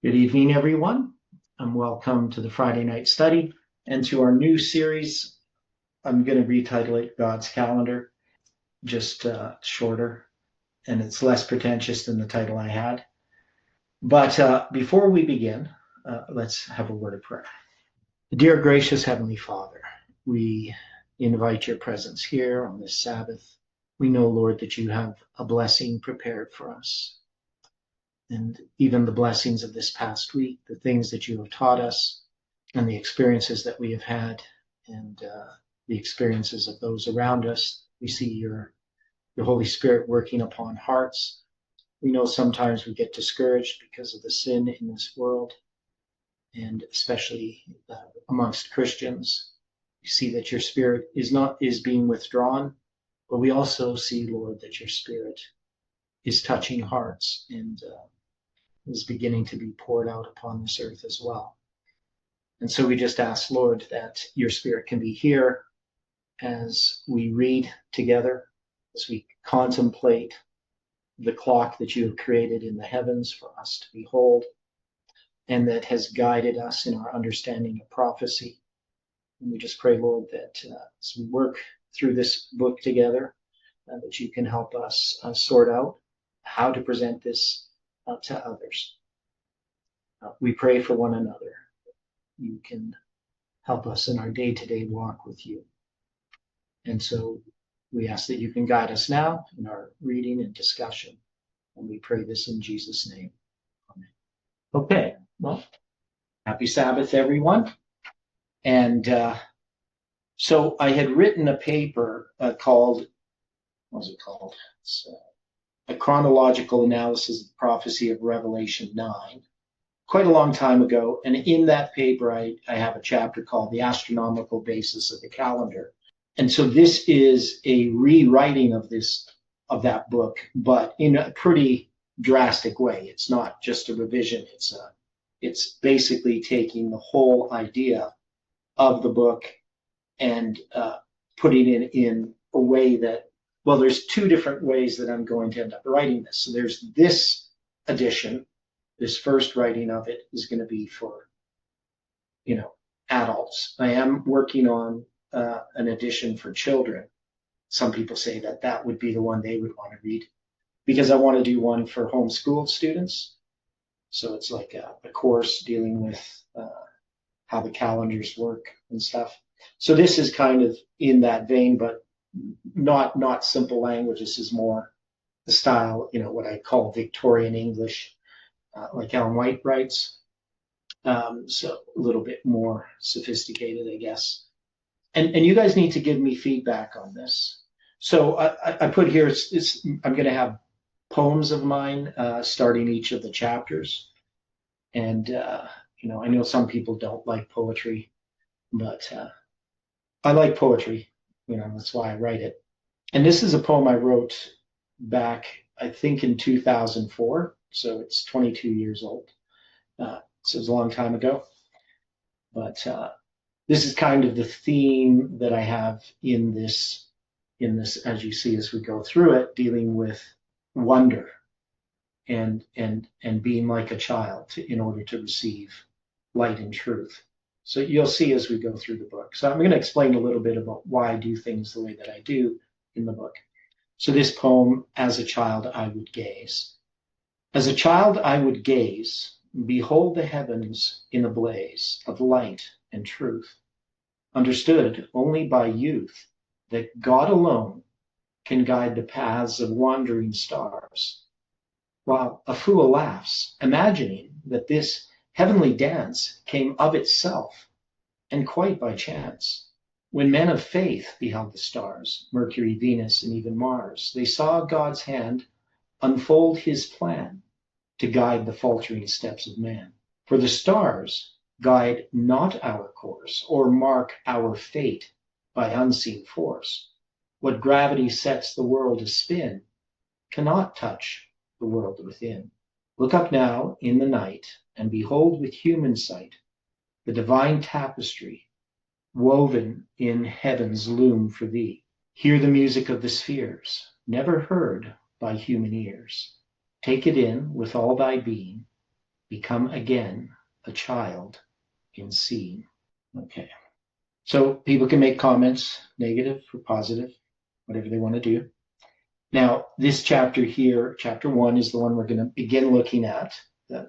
Good evening, everyone, and welcome to the Friday Night Study and to our new series. I'm going to retitle it God's Calendar, just shorter, and it's less pretentious than the title I had. But before we begin, let's have a word of prayer. Dear gracious Heavenly Father, we invite your presence here on this Sabbath. We know, Lord, that you have a blessing prepared for us. And even the blessings of this past week, the things that you have taught us, and the experiences that we have had, and the experiences of those around us. We see your Holy Spirit working upon hearts. We know sometimes we get discouraged because of the sin in this world, and especially amongst Christians. We see that your Spirit is being withdrawn, but we also see, Lord, that your Spirit is touching hearts and is beginning to be poured out upon this earth as well. And so we just ask, Lord, that your Spirit can be here as we read together, as we contemplate the clock that you have created in the heavens for us to behold, and that has guided us in our understanding of prophecy. And we just pray, Lord, that as we work through this book together, that you can help us sort out how to present this to others. We pray for one another. You can help us in our day-to-day walk with you. And so we ask that you can guide us now in our reading and discussion. And we pray this in Jesus' name. Amen. Okay, well, happy Sabbath, everyone. And so I had written a paper called, what was it called? It's, A Chronological Analysis of the Prophecy of Revelation 9, quite a long time ago. And in that paper, I have a chapter called The Astronomical Basis of the Calendar. And so this is a rewriting of that book, but in a pretty drastic way. It's not just a revision. It's basically taking the whole idea of the book and putting it in a way that, well, there's two different ways that I'm going to end up writing this. So there's this edition, this first writing of it is going to be for, adults. I am working on an edition for children. Some people say that would be the one they would want to read, because I want to do one for homeschooled students. So it's like a course dealing with how the calendars work and stuff. So this is kind of in that vein, but not simple language. This is more the style, what I call Victorian English, like Ellen White writes. So a little bit more sophisticated, I guess. And you guys need to give me feedback on this. So I put here, I'm going to have poems of mine starting each of the chapters. And, I know some people don't like poetry, but I like poetry. That's why I write it. And this is a poem I wrote back, I think, in 2004. So it's 22 years old. So it's a long time ago. But this is kind of the theme that I have in this, as you see, as we go through it, dealing with wonder and being like a child in order to receive light and truth. So you'll see as we go through the book. So I'm going to explain a little bit about why I do things the way that I do in the book. So this poem, As a Child I Would Gaze. As a child I would gaze, behold the heavens in a blaze of light and truth, understood only by youth that God alone can guide the paths of wandering stars, while a fool laughs, imagining that this heavenly dance came of itself, and quite by chance. When men of faith beheld the stars, Mercury, Venus, and even Mars, they saw God's hand unfold his plan to guide the faltering steps of man. For the stars guide not our course, or mark our fate by unseen force. What gravity sets the world a spin cannot touch the world within. Look up now in the night, and behold with human sight the divine tapestry woven in heaven's loom for thee. Hear the music of the spheres, never heard by human ears. Take it in with all thy being, become again a child in seeing. Okay. So people can make comments, negative or positive, whatever they want to do. Now, this chapter here, chapter 1, is the one we're going to begin looking at,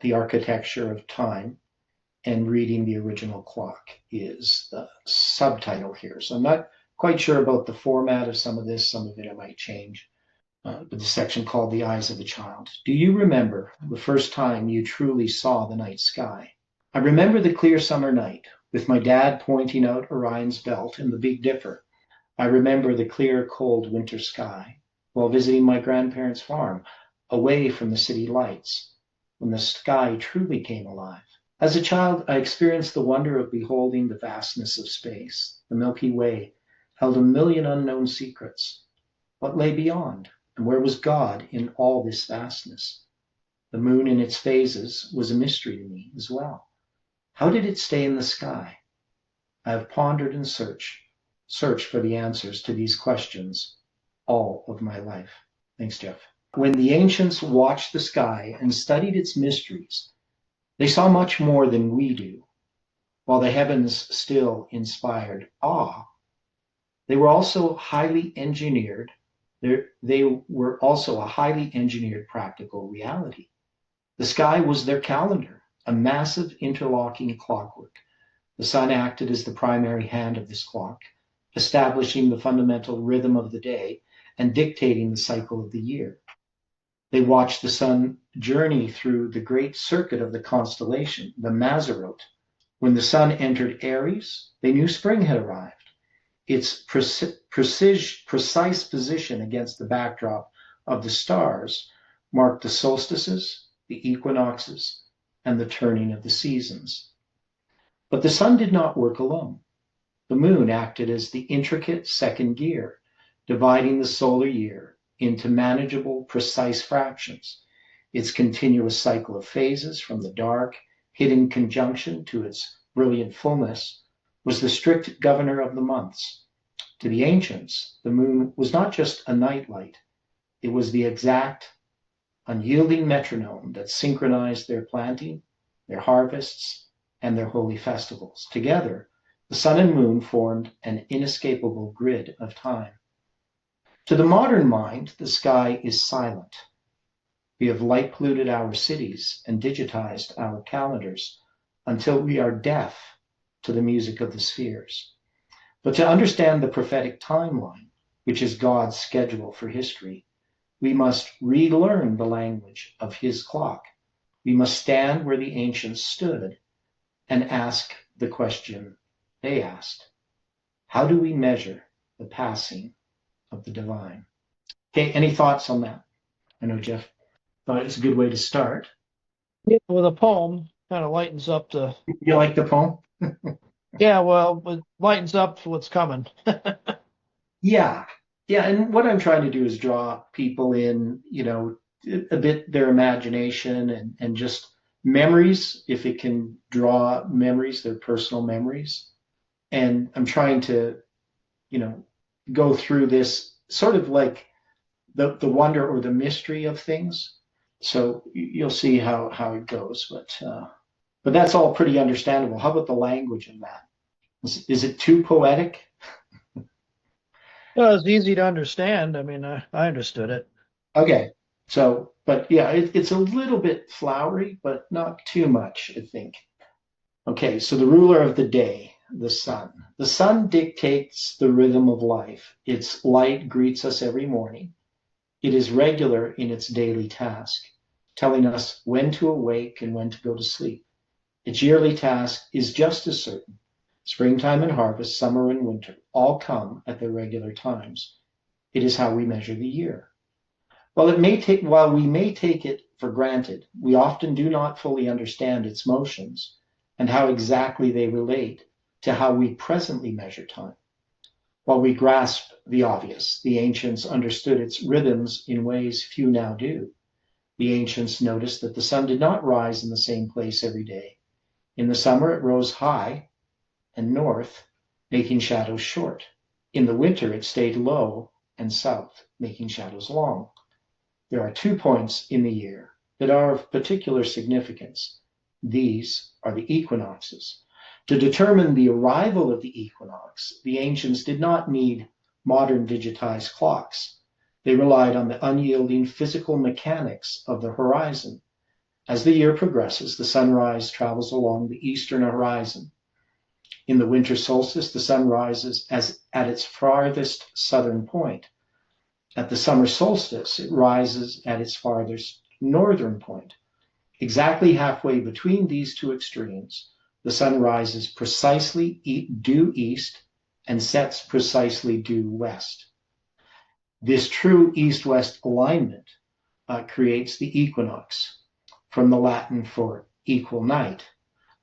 the architecture of time, and reading the original clock is the subtitle here. So I'm not quite sure about the format of some of this. Some of it I might change. But the section called The Eyes of a Child. Do you remember the first time you truly saw the night sky? I remember the clear summer night, with my dad pointing out Orion's belt and the Big Dipper. I remember the clear, cold winter sky, while visiting my grandparents' farm, away from the city lights, when the sky truly came alive. As a child, I experienced the wonder of beholding the vastness of space. The Milky Way held a million unknown secrets. What lay beyond? And where was God in all this vastness? The moon in its phases was a mystery to me as well. How did it stay in the sky? I have pondered and searched for the answers to these questions all of my life. Thanks, Jeff. When the ancients watched the sky and studied its mysteries, they saw much more than we do. While the heavens still inspired awe, they were also highly engineered. They were also a highly engineered practical reality. The sky was their calendar, a massive interlocking clockwork. The sun acted as the primary hand of this clock, establishing the fundamental rhythm of the day and dictating the cycle of the year. They watched the sun journey through the great circuit of the constellation, the Mazzaroth. When the sun entered Aries, they knew spring had arrived. Its precise position against the backdrop of the stars marked the solstices, the equinoxes, and the turning of the seasons. But the sun did not work alone. The moon acted as the intricate second gear, dividing the solar year into manageable, precise fractions. Its continuous cycle of phases, from the dark, hidden conjunction to its brilliant fullness, was the strict governor of the months. To the ancients, the moon was not just a nightlight. It was the exact, unyielding metronome that synchronized their planting, their harvests, and their holy festivals. Together, the sun and moon formed an inescapable grid of time. To the modern mind, the sky is silent. We have light polluted our cities and digitized our calendars until we are deaf to the music of the spheres. But to understand the prophetic timeline, which is God's schedule for history, we must relearn the language of his clock. We must stand where the ancients stood and ask the question they asked. How do we measure the passing of the divine? Okay, any thoughts on that? I know Jeff thought it's a good way to start. Yeah, with a poem, kind of lightens up the. You like the poem? Yeah, well, it lightens up what's coming. Yeah. Yeah, and what I'm trying to do is draw people in, a bit their imagination and just memories, if it can draw memories, their personal memories. And I'm trying to, go through this sort of like the wonder or the mystery of things. So you'll see how it goes, but that's all pretty understandable. How about the language in that? Is it too poetic? Well, it's easy to understand. I mean, I understood it. Okay, so, but yeah, it's a little bit flowery, but not too much, I think. Okay, so the ruler of the day, the sun. The sun dictates the rhythm of life. Its light greets us every morning. It is regular in its daily task, telling us when to awake and when to go to sleep. Its yearly task is just as certain. Springtime and harvest, summer and winter, all come at their regular times. It is how we measure the year. While we may take it for granted, we often do not fully understand its motions and how exactly they relate to how we presently measure time. While we grasp the obvious, the ancients understood its rhythms in ways few now do. The ancients noticed that the sun did not rise in the same place every day. In the summer, it rose high and north, making shadows short. In the winter, it stayed low and south, making shadows long. There are 2 points in the year that are of particular significance. These are the equinoxes. To determine the arrival of the equinox, the ancients did not need modern digitized clocks. They relied on the unyielding physical mechanics of the horizon. As the year progresses, the sunrise travels along the eastern horizon. In the winter solstice, the sun rises at its farthest southern point. At the summer solstice, it rises at its farthest northern point. Exactly halfway between these two extremes, the sun rises precisely due east and sets precisely due west. This true east-west alignment creates the equinox, from the Latin for equal night,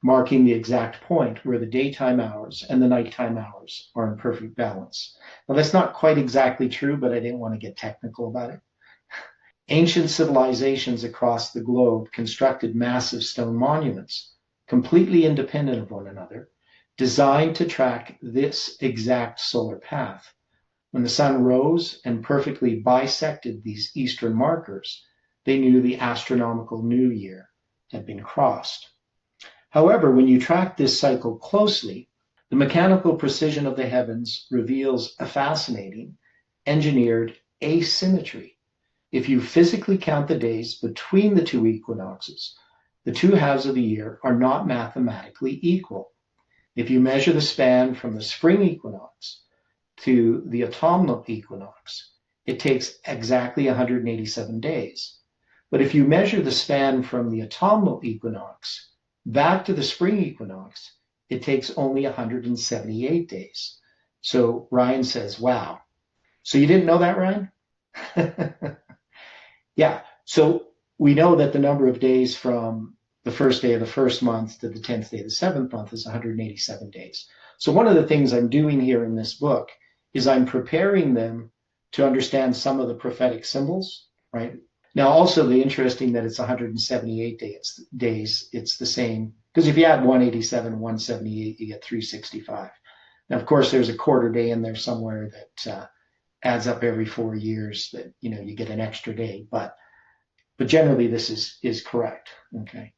marking the exact point where the daytime hours and the nighttime hours are in perfect balance. Now, that's not quite exactly true, but I didn't want to get technical about it. Ancient civilizations across the globe constructed massive stone monuments, completely independent of one another, designed to track this exact solar path. When the sun rose and perfectly bisected these eastern markers, they knew the astronomical new year had been crossed. However, when you track this cycle closely, the mechanical precision of the heavens reveals a fascinating engineered asymmetry. If you physically count the days between the two equinoxes, the two halves of the year are not mathematically equal. If you measure the span from the spring equinox to the autumnal equinox, it takes exactly 187 days. But if you measure the span from the autumnal equinox back to the spring equinox, it takes only 178 days. So Ryan says, wow. So you didn't know that, Ryan? Yeah. So we know that the number of days from the first day of the first month to the 10th day of the seventh month is 187 days. So one of the things I'm doing here in this book is I'm preparing them to understand some of the prophetic symbols, right? Now, also the interesting that it's 178 days. It's the same, because if you add 187 and 178, you get 365. Now, of course, there's a quarter day in there somewhere that adds up every 4 years that, you get an extra day. But generally, this is correct, okay?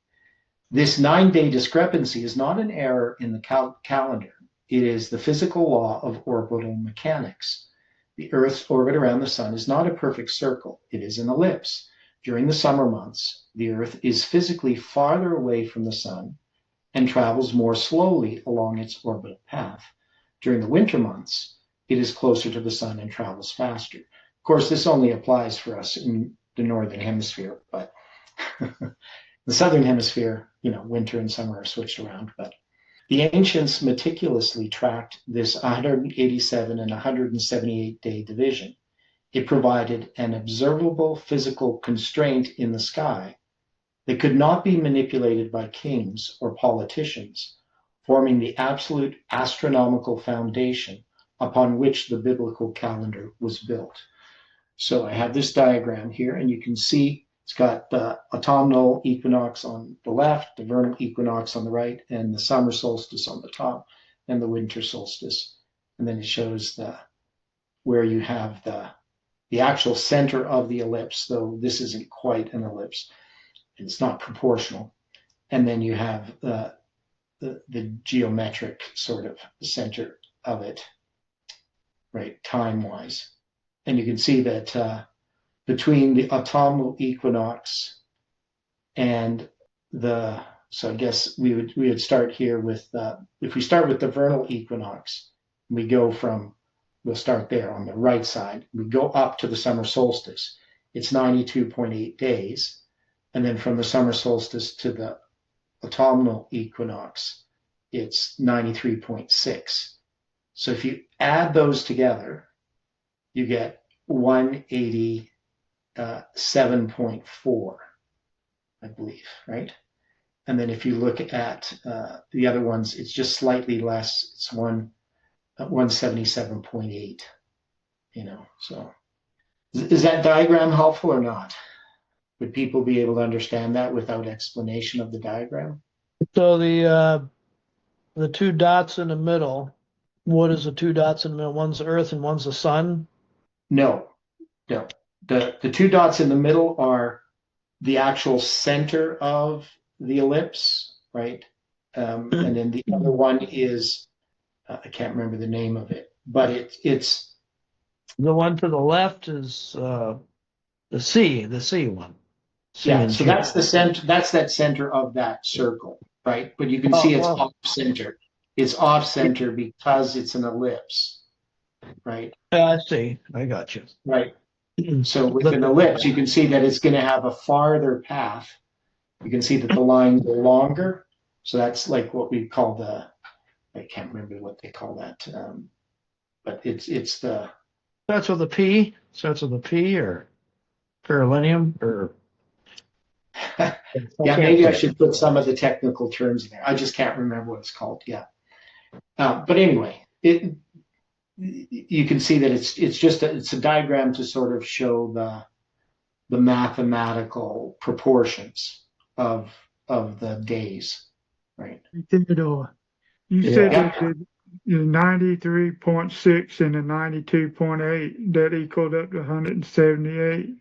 This 9-day discrepancy is not an error in the calendar. It is the physical law of orbital mechanics. The Earth's orbit around the sun is not a perfect circle. It is an ellipse. During the summer months, the Earth is physically farther away from the sun and travels more slowly along its orbital path. During the winter months, it is closer to the sun and travels faster. Of course, this only applies for us in the northern hemisphere, but the southern hemisphere, winter and summer are switched around. But the ancients meticulously tracked this 187 and 178 day division. It provided an observable physical constraint in the sky that could not be manipulated by kings or politicians, forming the absolute astronomical foundation upon which the biblical calendar was built. So I have this diagram here, and you can see it's got the autumnal equinox on the left, the vernal equinox on the right, and the summer solstice on the top, and the winter solstice. And then it shows where you have the actual center of the ellipse, though this isn't quite an ellipse. It's not proportional. And then you have the geometric sort of center of it, right, time-wise. And you can see that between the autumnal equinox and so I guess we would start here with, if we start with the vernal equinox, we'll start there on the right side. We go up to the summer solstice. It's 92.8 days. And then from the summer solstice to the autumnal equinox, it's 93.6. So if you add those together, you get 187.4, I believe, right? And then if you look at the other ones, it's just slightly less. It's 177.8, so is that diagram helpful or not? Would people be able to understand that without explanation of the diagram? So the two dots in the middle, what is the two dots in the middle? One's the Earth and one's the sun? No. The two dots in the middle are the actual center of the ellipse, right? And then the other one is I can't remember the name of it, but it's The one to the left is the C one. C yeah. and So G. that's the center. That's that center of that circle, right? But you can Oh, see it's oh. off center. It's off center because it's an ellipse, right? I see. I got you. Right. So with But an ellipse, you can see that it's going to have a farther path. You can see that the lines are longer. So that's like what we call I can't remember what they call that. But it's the, starts with a P. Starts with a P or parallelium or I yeah, can't maybe I say. should put some of the technical terms in there. I just can't remember what it's called. Yeah. But anyway, you can see that it's just it's a diagram to sort of show the mathematical proportions of the days, right? Theodore, you said Yeah. that the 93.6 and the 92.8 that equaled up to 178.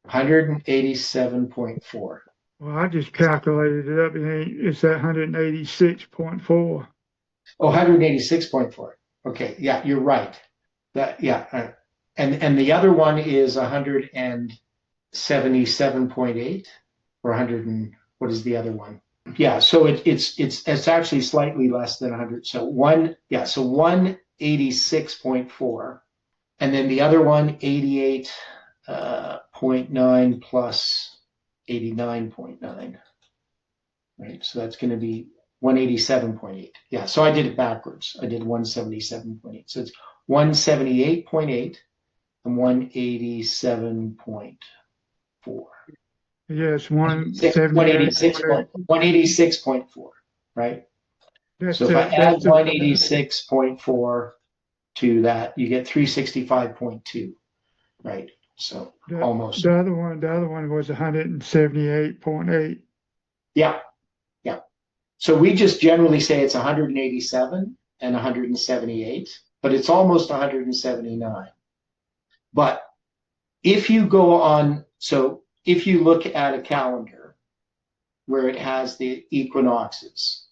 187.4. Well, I just calculated it up. It's at 186.4. Oh, 186.4. Okay, yeah, you're right. That yeah, and the other one is 177.8 or 100 and what is the other one? Yeah, so it's actually slightly less than 100. So 186.4, and then the other one 88.9 plus 89.9. Right, so that's going to be 187.8. Yeah, so I did it backwards. I did 177.8. So it's 178.8 and 187.4. Yes, 186.4, right? That's So if I the, add that's the, 186.4 to that, you get 365.2, right? So almost. the other one was 178.8. Yeah, yeah. So we just generally say it's 187 and 178, but it's almost 179. But if you go on, so if you look at a calendar where it has the equinoxes,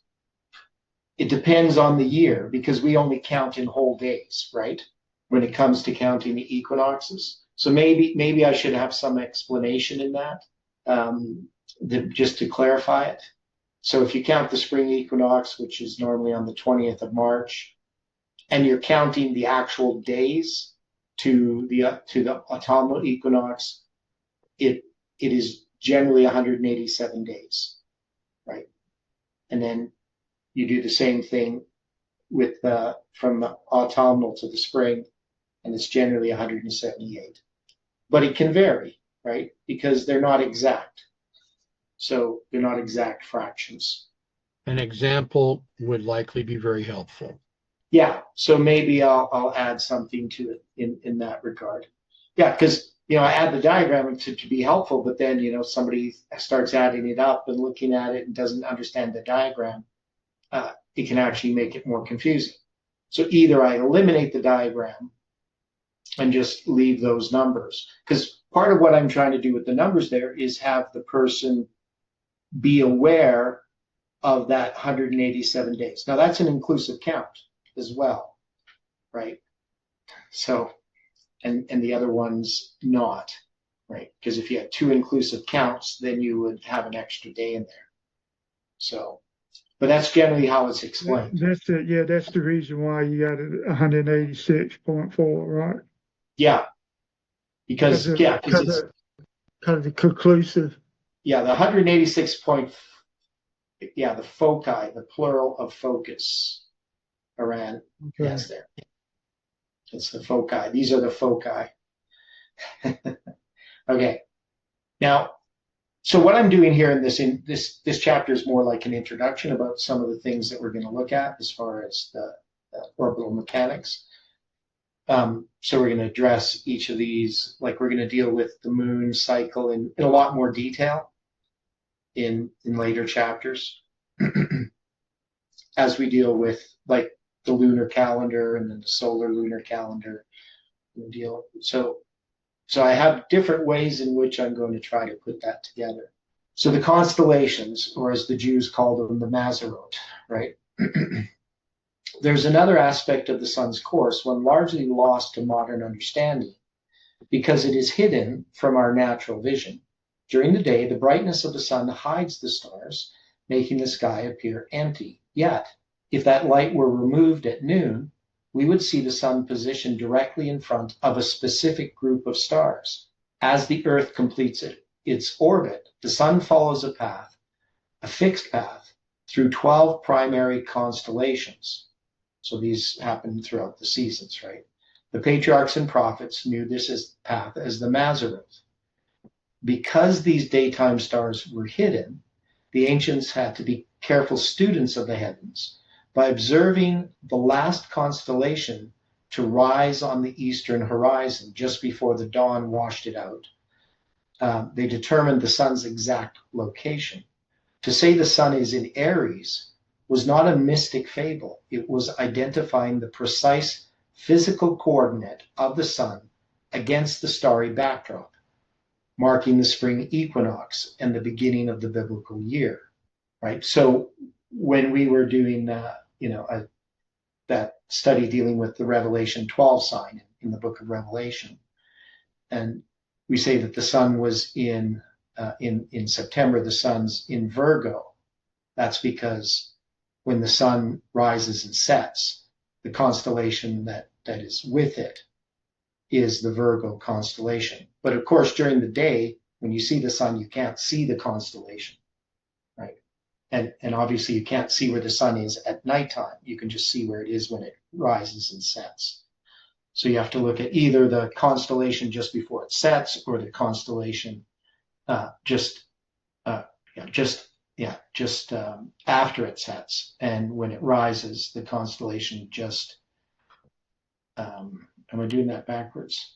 it depends on the year because we only count in whole days, right? When it comes to counting the equinoxes. So maybe I should have some explanation in that, just to clarify it. So if you count the spring equinox, which is normally on the 20th of March, and you're counting the actual days to the autumnal equinox, it is generally 187 days, right? And then you do the same thing with from the autumnal to the spring, and it's generally 178. But it can vary, right? Because they're not exact. So they're not exact fractions. An example would likely be very helpful. Yeah, so maybe I'll add something to it in that regard. Yeah, because I add the diagram to be helpful, but then somebody starts adding it up and looking at it and doesn't understand the diagram. It can actually make it more confusing. So either I eliminate the diagram and just leave those numbers, because part of what I'm trying to do with the numbers there is have the person be aware of that 187 days. Now that's an inclusive count as well, right? So, and the other one's not, right? Because if you had two inclusive counts, then you would have an extra day in there. So, but that's generally how it's explained. That's the reason why you got it 186.4, right? Yeah, because of the conclusive. Yeah, the 186 point. Yeah, the foci, the plural of focus. Around, Okay. yes, there. It's the foci. These are the foci. Okay. Now, so what I'm doing here in this chapter is more like an introduction about some of the things that we're going to look at as far as the orbital mechanics. So we're going to address each of these, like we're going to deal with the moon cycle in a lot more detail in later chapters as we deal with like the lunar calendar and then the solar lunar calendar deal. So I have different ways in which I'm going to try to put that together. So the constellations, or as the Jews called them, the Mazzaroth, right? There's another aspect of the sun's course, one largely lost to modern understanding, because it is hidden from our natural vision. During the day, the brightness of the sun hides the stars, making the sky appear empty. Yet, if that light were removed at noon, we would see the sun positioned directly in front of a specific group of stars. As the Earth completes its orbit, the sun follows a fixed path, through 12 primary constellations. So these happen throughout the seasons, right? The patriarchs and prophets knew this path as the Mazzaroth. Because these daytime stars were hidden, the ancients had to be careful students of the heavens by observing the last constellation to rise on the eastern horizon just before the dawn washed it out. They determined the sun's exact location. To say the sun is in Aries was not a mystic fable. It was identifying the precise physical coordinate of the sun against the starry backdrop, marking the spring equinox and the beginning of the biblical year, right? So when we were doing, that study dealing with the Revelation 12 sign in the book of Revelation, and we say that the sun was in September, the sun's in Virgo. That's because when the sun rises and sets, the constellation that is with it is the Virgo constellation. But of course, during the day, when you see the sun, you can't see the constellation, right? And obviously you can't see where the sun is at nighttime. You can just see where it is when it rises and sets. So you have to look at either the constellation just before it sets or the constellation just after it sets. And when it rises, the constellation just, am I doing that backwards?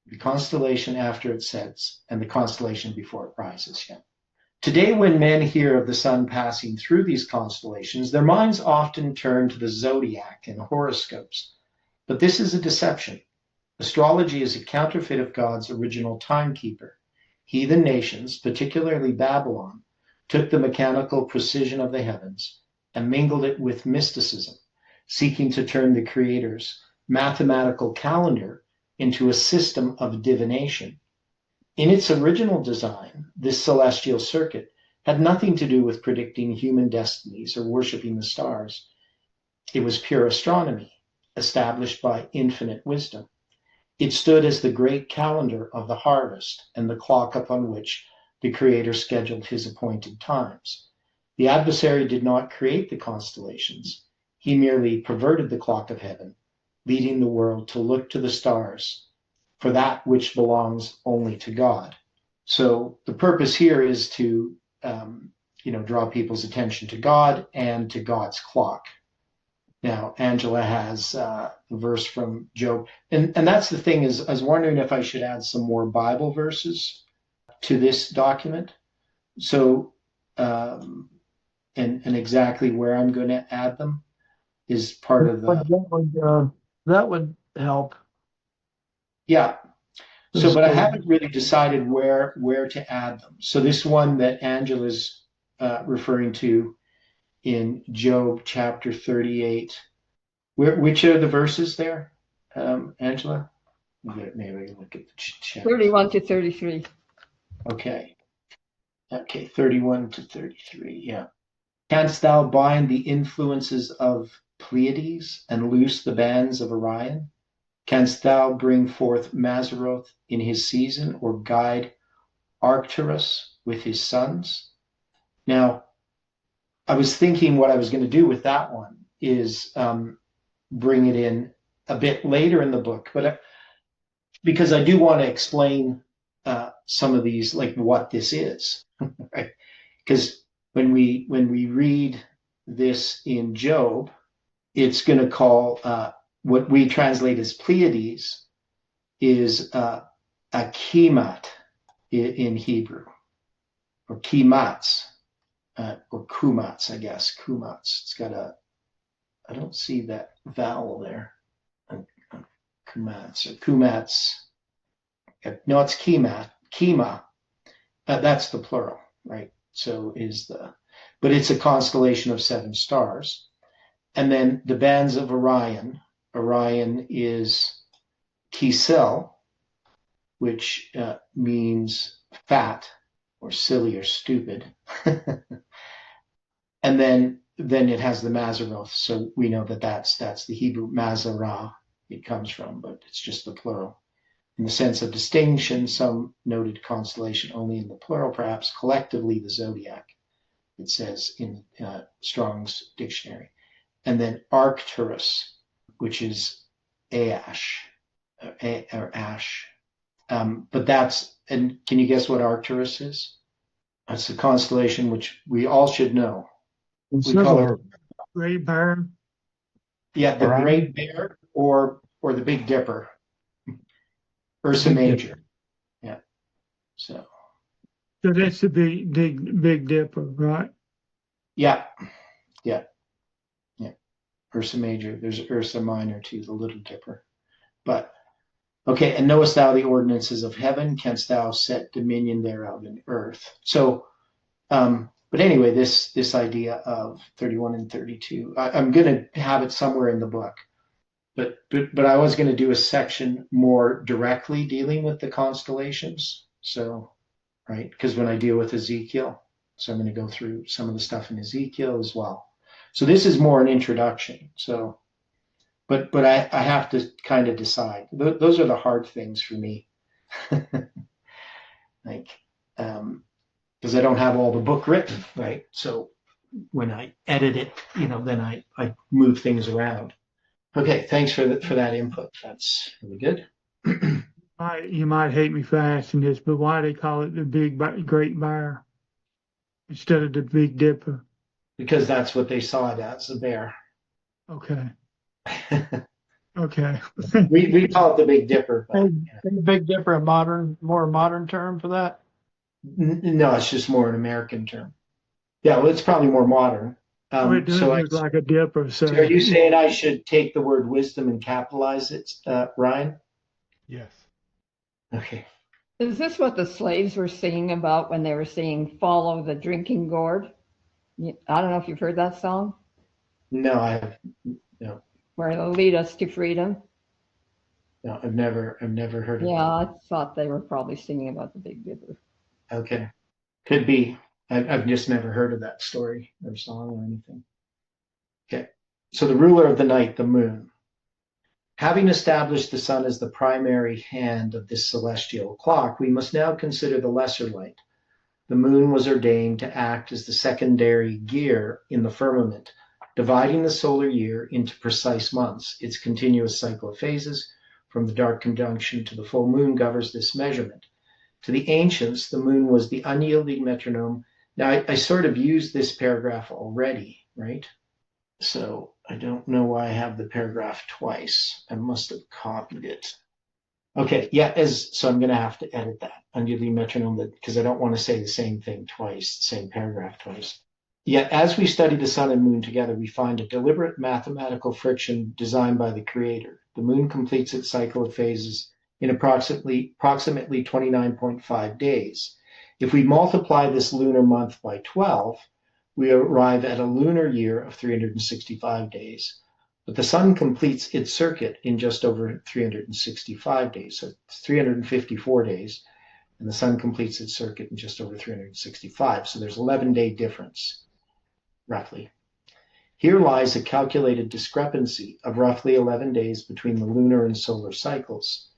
The constellation after it sets and the constellation before it rises. Yeah. Today, when men hear of the sun passing through these constellations, their minds often turn to the Zodiac and horoscopes. But this is a deception. Astrology is a counterfeit of God's original timekeeper. Heathen nations, particularly Babylon, took the mechanical precision of the heavens and mingled it with mysticism, seeking to turn the Creator's mathematical calendar into a system of divination. In its original design, this celestial circuit had nothing to do with predicting human destinies or worshiping the stars. It was pure astronomy, established by infinite wisdom. It stood as the great calendar of the harvest and the clock upon which the Creator scheduled his appointed times. The adversary did not create the constellations. He merely perverted the clock of heaven, leading the world to look to the stars for that which belongs only to God. So the purpose here is to, draw people's attention to God and to God's clock. Now, Angela has a verse from Job. And that's the thing is, I was wondering if I should add some more Bible verses to this document. So, and exactly where I'm going to add them is part of the... That would help. Yeah. So, but I haven't really decided where to add them. So this one that Angela's referring to in Job chapter 38, which are the verses there, Angela? Maybe look at the chat. 31 to 33. Okay, 31 to 33, yeah. Canst thou bind the influences of Pleiades and loose the bands of Orion? Canst thou bring forth Mazzaroth in his season, or guide Arcturus with his sons? Now, I was thinking what I was going to do with that one is bring it in a bit later in the book, but because I do want to explain some of these, like what this is, right? Because when we read this in Job, it's going to call what we translate as Pleiades is a kemat in Hebrew, or kemats, or kumats, I guess. Kumats. It's got I don't see that vowel there. Kumats or kumats. No, it's kemat. Kema. That's the plural. right? But it's a constellation of 7 stars. And then the bands of Orion. Orion is Kisel, which means fat or silly or stupid. And then it has the Mazzaroth. So we know that that's the Hebrew Mazzarah it comes from, but it's just the plural. In the sense of distinction, some noted constellation only in the plural, perhaps collectively the Zodiac, it says in Strong's dictionary. And then Arcturus, which is Ash, or Ash. But and can you guess what Arcturus is? It's a constellation which we all should know. We call it Great Bear. the Great Bear or the Big Dipper. Ursa Major. Yeah. So that's the Big Dipper, right? Yeah. Ursa Major. There's Ursa Minor too, the Little Dipper. But okay, and knowest thou the ordinances of heaven? Canst thou set dominion thereof in earth? So, but anyway, this idea of 31 and 32, I'm going to have it somewhere in the book. But I was going to do a section more directly dealing with the constellations. So, right, because when I deal with Ezekiel, so I'm going to go through some of the stuff in Ezekiel as well. So this is more an introduction. So, but I have to kind of decide. Those are the hard things for me, like because I don't have all the book written, right? So when I edit it, then I move things around. Okay, thanks for that input. That's really good. You might hate me for asking this, but why do they call it the Great Bear instead of the Big Dipper? Because that's what they saw it as, a bear. Okay. Okay. we call it the Big Dipper. But, the Big Dipper, more modern term for that? No, it's just more an American term. Yeah, well, it's probably more modern. It does look like a dipper. So are you saying I should take the word wisdom and capitalize it, Ryan? Yes. Okay. Is this what the slaves were singing about when they were singing "Follow the Drinking Gourd"? I don't know if you've heard that song. No, I have. No. Where it'll lead us to freedom. No, I've never heard of it. Yeah, I thought they were probably singing about the Big Dipper. Okay, could be. I've just never heard of that story or song or anything. Okay, so the ruler of the night, the moon. Having established the sun as the primary hand of this celestial clock, we must now consider the lesser light. The moon was ordained to act as the secondary gear in the firmament, dividing the solar year into precise months. Its continuous cycle of phases, from the dark conjunction to the full moon, governs this measurement. To the ancients, the moon was the unyielding metronome. Now, I sort of used this paragraph already, right? So I don't know why I have the paragraph twice. I must have copied it. Okay, yeah, so I'm going to have to edit that, unyielding metronome, because I don't want to say the same thing twice, the same paragraph twice. Yet, as we study the sun and moon together, we find a deliberate mathematical friction designed by the Creator. The moon completes its cycle of phases in approximately 29.5 days. If we multiply this lunar month by 12, we arrive at a lunar year of 365 days. But the sun completes its circuit in just over 365 days, so it's 354 days, and the sun completes its circuit in just over 365. So there's 11-day difference, roughly. Here lies a calculated discrepancy of roughly 11 days between the lunar and solar cycles.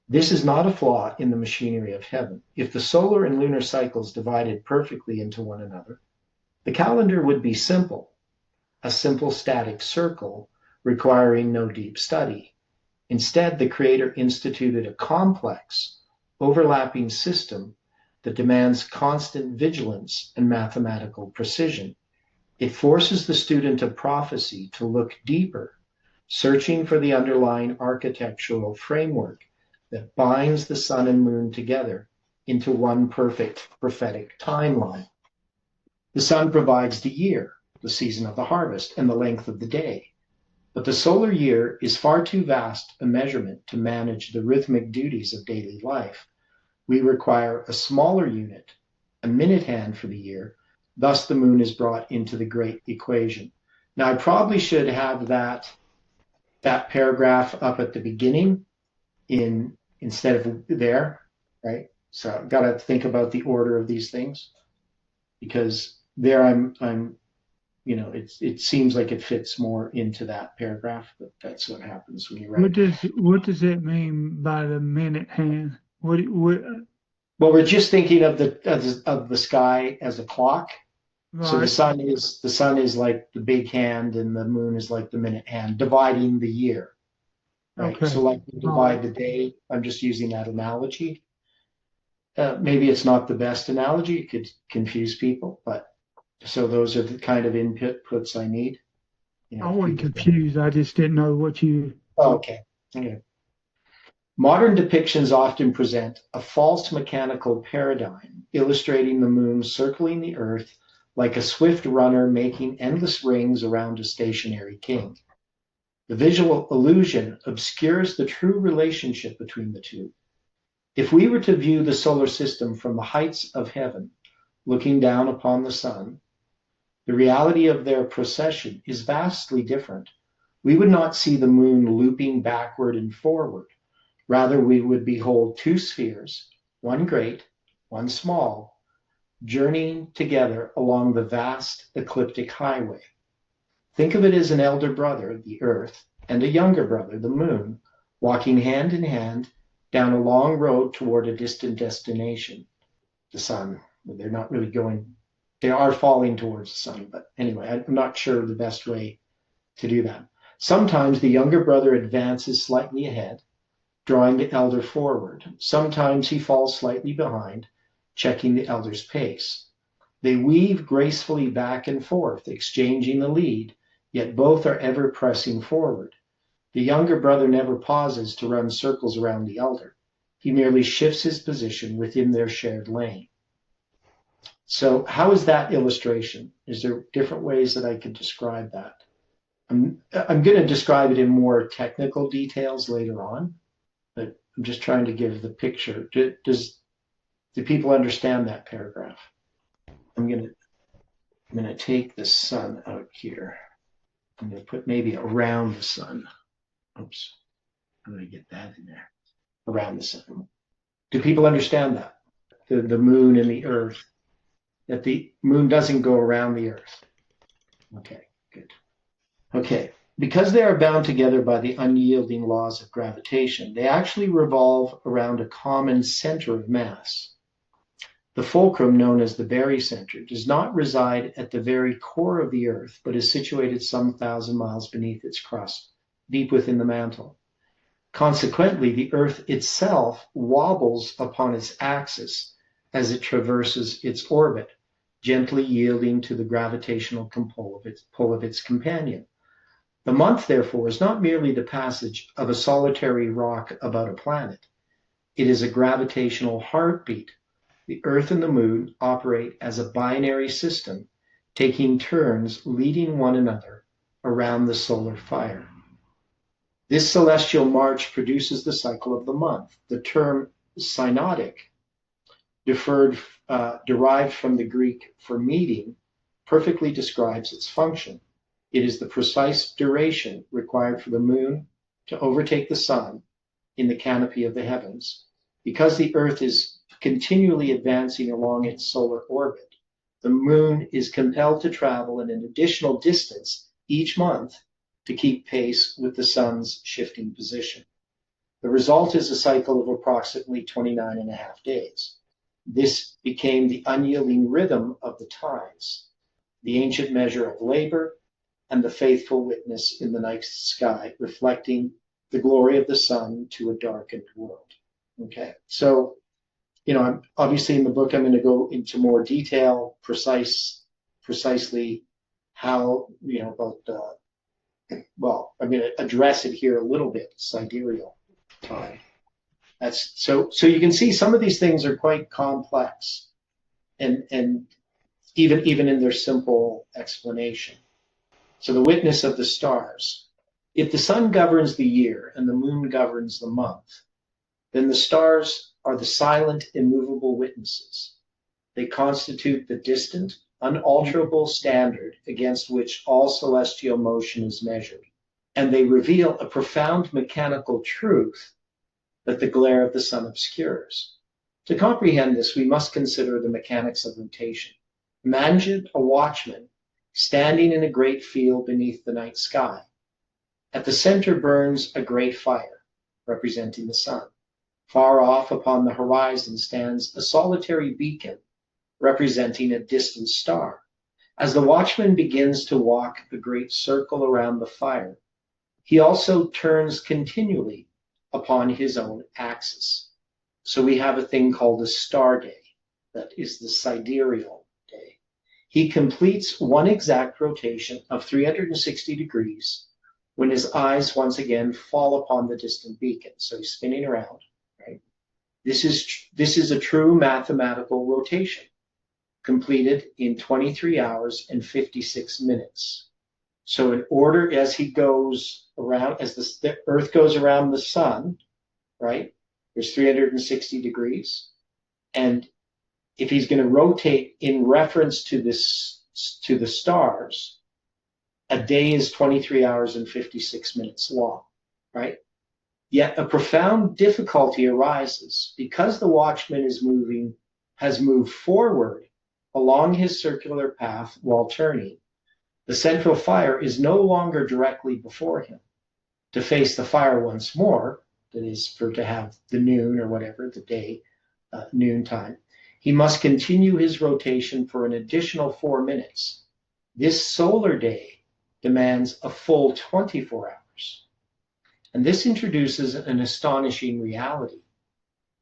This is not a flaw in the machinery of heaven. If the solar and lunar cycles divided perfectly into one another, the calendar would be simple, a simple static circle requiring no deep study. Instead, the Creator instituted a complex, overlapping system that demands constant vigilance and mathematical precision. It forces the student of prophecy to look deeper, searching for the underlying architectural framework that binds the sun and moon together into one perfect prophetic timeline. The sun provides the year, the season of the harvest, and the length of the day. But the solar year is far too vast a measurement to manage the rhythmic duties of daily life. We require a smaller unit, a minute hand for the year. Thus, the moon is brought into the great equation. Now, I probably should have that paragraph up at the beginning instead of there, right? So I've got to think about the order of these things, because there I'm it seems like it fits more into that paragraph, but that's what happens when you write. What does it mean by the minute hand? What Well, we're just thinking of the sky as a clock. So the right? sun is like the big hand, and the moon is like the minute hand, dividing the year. Right. Okay. So like we divide the day. I'm just using that analogy. Maybe it's not the best analogy. It could confuse people, but so those are the kind of inputs I need. I wasn't confused. I just didn't know what you. Oh, okay. Modern depictions often present a false mechanical paradigm, illustrating the moon circling the earth like a swift runner making endless rings around a stationary king. The visual illusion obscures the true relationship between the two. If we were to view the solar system from the heights of heaven, looking down upon the sun, the reality of their procession is vastly different. We would not see the moon looping backward and forward. Rather, we would behold two spheres, one great, one small, journeying together along the vast ecliptic highway. Think of it as an elder brother, the earth, and a younger brother, the moon, walking hand in hand down a long road toward a distant destination, the sun. They're not really going, they are falling towards the sun, but anyway, I'm not sure the best way to do that. Sometimes the younger brother advances slightly ahead, drawing the elder forward. Sometimes he falls slightly behind, checking the elder's pace. They weave gracefully back and forth, exchanging the lead, yet both are ever pressing forward. The younger brother never pauses to run circles around the elder. He merely shifts his position within their shared lane. So how is that illustration? Is there different ways that I could describe that? I'm going to describe it in more technical details later on, but I'm just trying to give the picture. Do people understand that paragraph? I'm going to take the sun out here. I'm going to put maybe around the sun. Oops. I'm going to get that in there. Around the sun. Do people understand that? The moon and the earth. That the moon doesn't go around the earth. Okay, good. Okay. Because they are bound together by the unyielding laws of gravitation, they actually revolve around a common center of mass. The fulcrum, known as the barycenter, does not reside at the very core of the Earth, but is situated some 1,000 miles beneath its crust, deep within the mantle. Consequently, the Earth itself wobbles upon its axis as it traverses its orbit, gently yielding to the gravitational pull of its companion. The month, therefore, is not merely the passage of a solitary rock about a planet. It is a gravitational heartbeat. The Earth and the Moon operate as a binary system, taking turns leading one another around the solar fire. This celestial march produces the cycle of the month. The term synodic, derived from the Greek for meeting, perfectly describes its function. It is the precise duration required for the moon to overtake the sun in the canopy of the heavens. Because the Earth is continually advancing along its solar orbit, the moon is compelled to travel an additional distance each month to keep pace with the sun's shifting position. The result is a cycle of approximately 29 and a half days. This became the unyielding rhythm of the times, the ancient measure of labor, and the faithful witness in the night sky, reflecting the glory of the sun to a darkened world. Okay, so, I'm obviously in the book, I'm going to go into more detail, precisely how, I'm going to address it here a little bit, sidereal time. That's so you can see some of these things are quite complex, and even in their simple explanation. So the witness of the stars. If the sun governs the year and the moon governs the month, then the stars are the silent, immovable witnesses. They constitute the distant, unalterable standard against which all celestial motion is measured, and they reveal a profound mechanical truth that the glare of the sun obscures. To comprehend this, we must consider the mechanics of rotation. Imagine a watchman standing in a great field beneath the night sky. At the center burns a great fire, representing the sun. Far off upon the horizon stands a solitary beacon, representing a distant star. As the watchman begins to walk a great circle around the fire, he also turns continually upon his own axis. So we have a thing called a star day, that is the sidereal day. He completes one exact rotation of 360 degrees when his eyes once again fall upon the distant beacon. So he's spinning around, right? This is a true mathematical rotation, completed in 23 hours and 56 minutes. So in order, as he goes around, as the Earth goes around the sun, right, there's 360 degrees. And if he's going to rotate in reference to the stars, a day is 23 hours and 56 minutes long, right? Yet a profound difficulty arises because the watchman has moved forward along his circular path while turning. The central fire is no longer directly before him. To face the fire once more, that is, to have the noon or whatever, the day, noon time, he must continue his rotation for an additional 4 minutes. This solar day demands a full 24 hours. And this introduces an astonishing reality,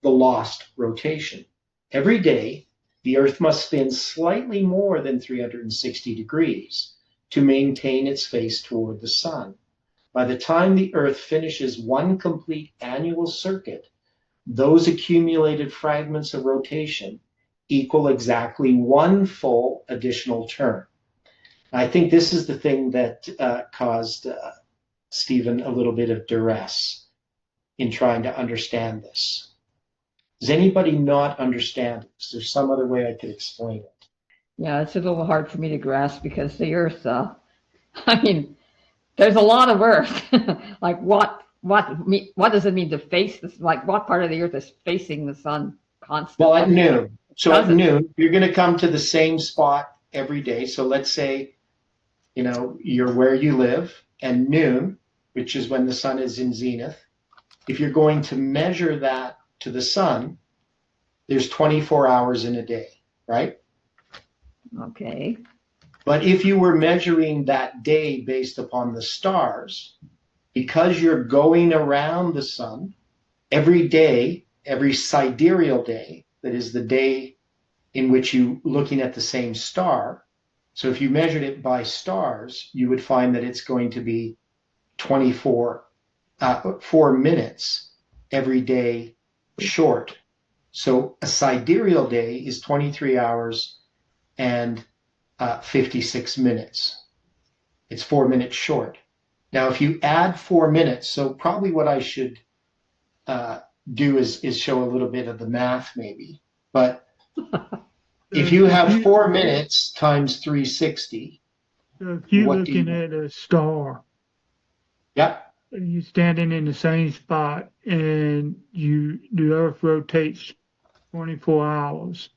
the lost rotation. Every day, the Earth must spin slightly more than 360 degrees to maintain its face toward the sun. By the time the Earth finishes one complete annual circuit, those accumulated fragments of rotation equal exactly one full additional turn. I think this is the thing that caused Stephen a little bit of duress in trying to understand this. Does anybody not understand it? Is there some other way I could explain it? Yeah, it's a little hard for me to grasp because the Earth, I mean, there's a lot of Earth. Like what does it mean to face this? Like what part of the Earth is facing the sun constantly? Well, at noon. So at noon, you're going to come to the same spot every day. So let's say, you're where you live, and noon, which is when the sun is in zenith. If you're going to measure that to the sun, there's 24 hours in a day, right? Okay. But if you were measuring that day based upon the stars, because you're going around the sun, every day, every sidereal day, that is the day in which you're looking at the same star. So if you measured it by stars, you would find that it's going to be 4 minutes every day short. So a sidereal day is 23 hours and 56 minutes. It's 4 minutes short. Now, if you add 4 minutes, so probably what I should do is show a little bit of the math maybe. But if you have 4 minutes times 360. So if you're looking at a star, yep. You're standing in the same spot and the Earth rotates 24 hours.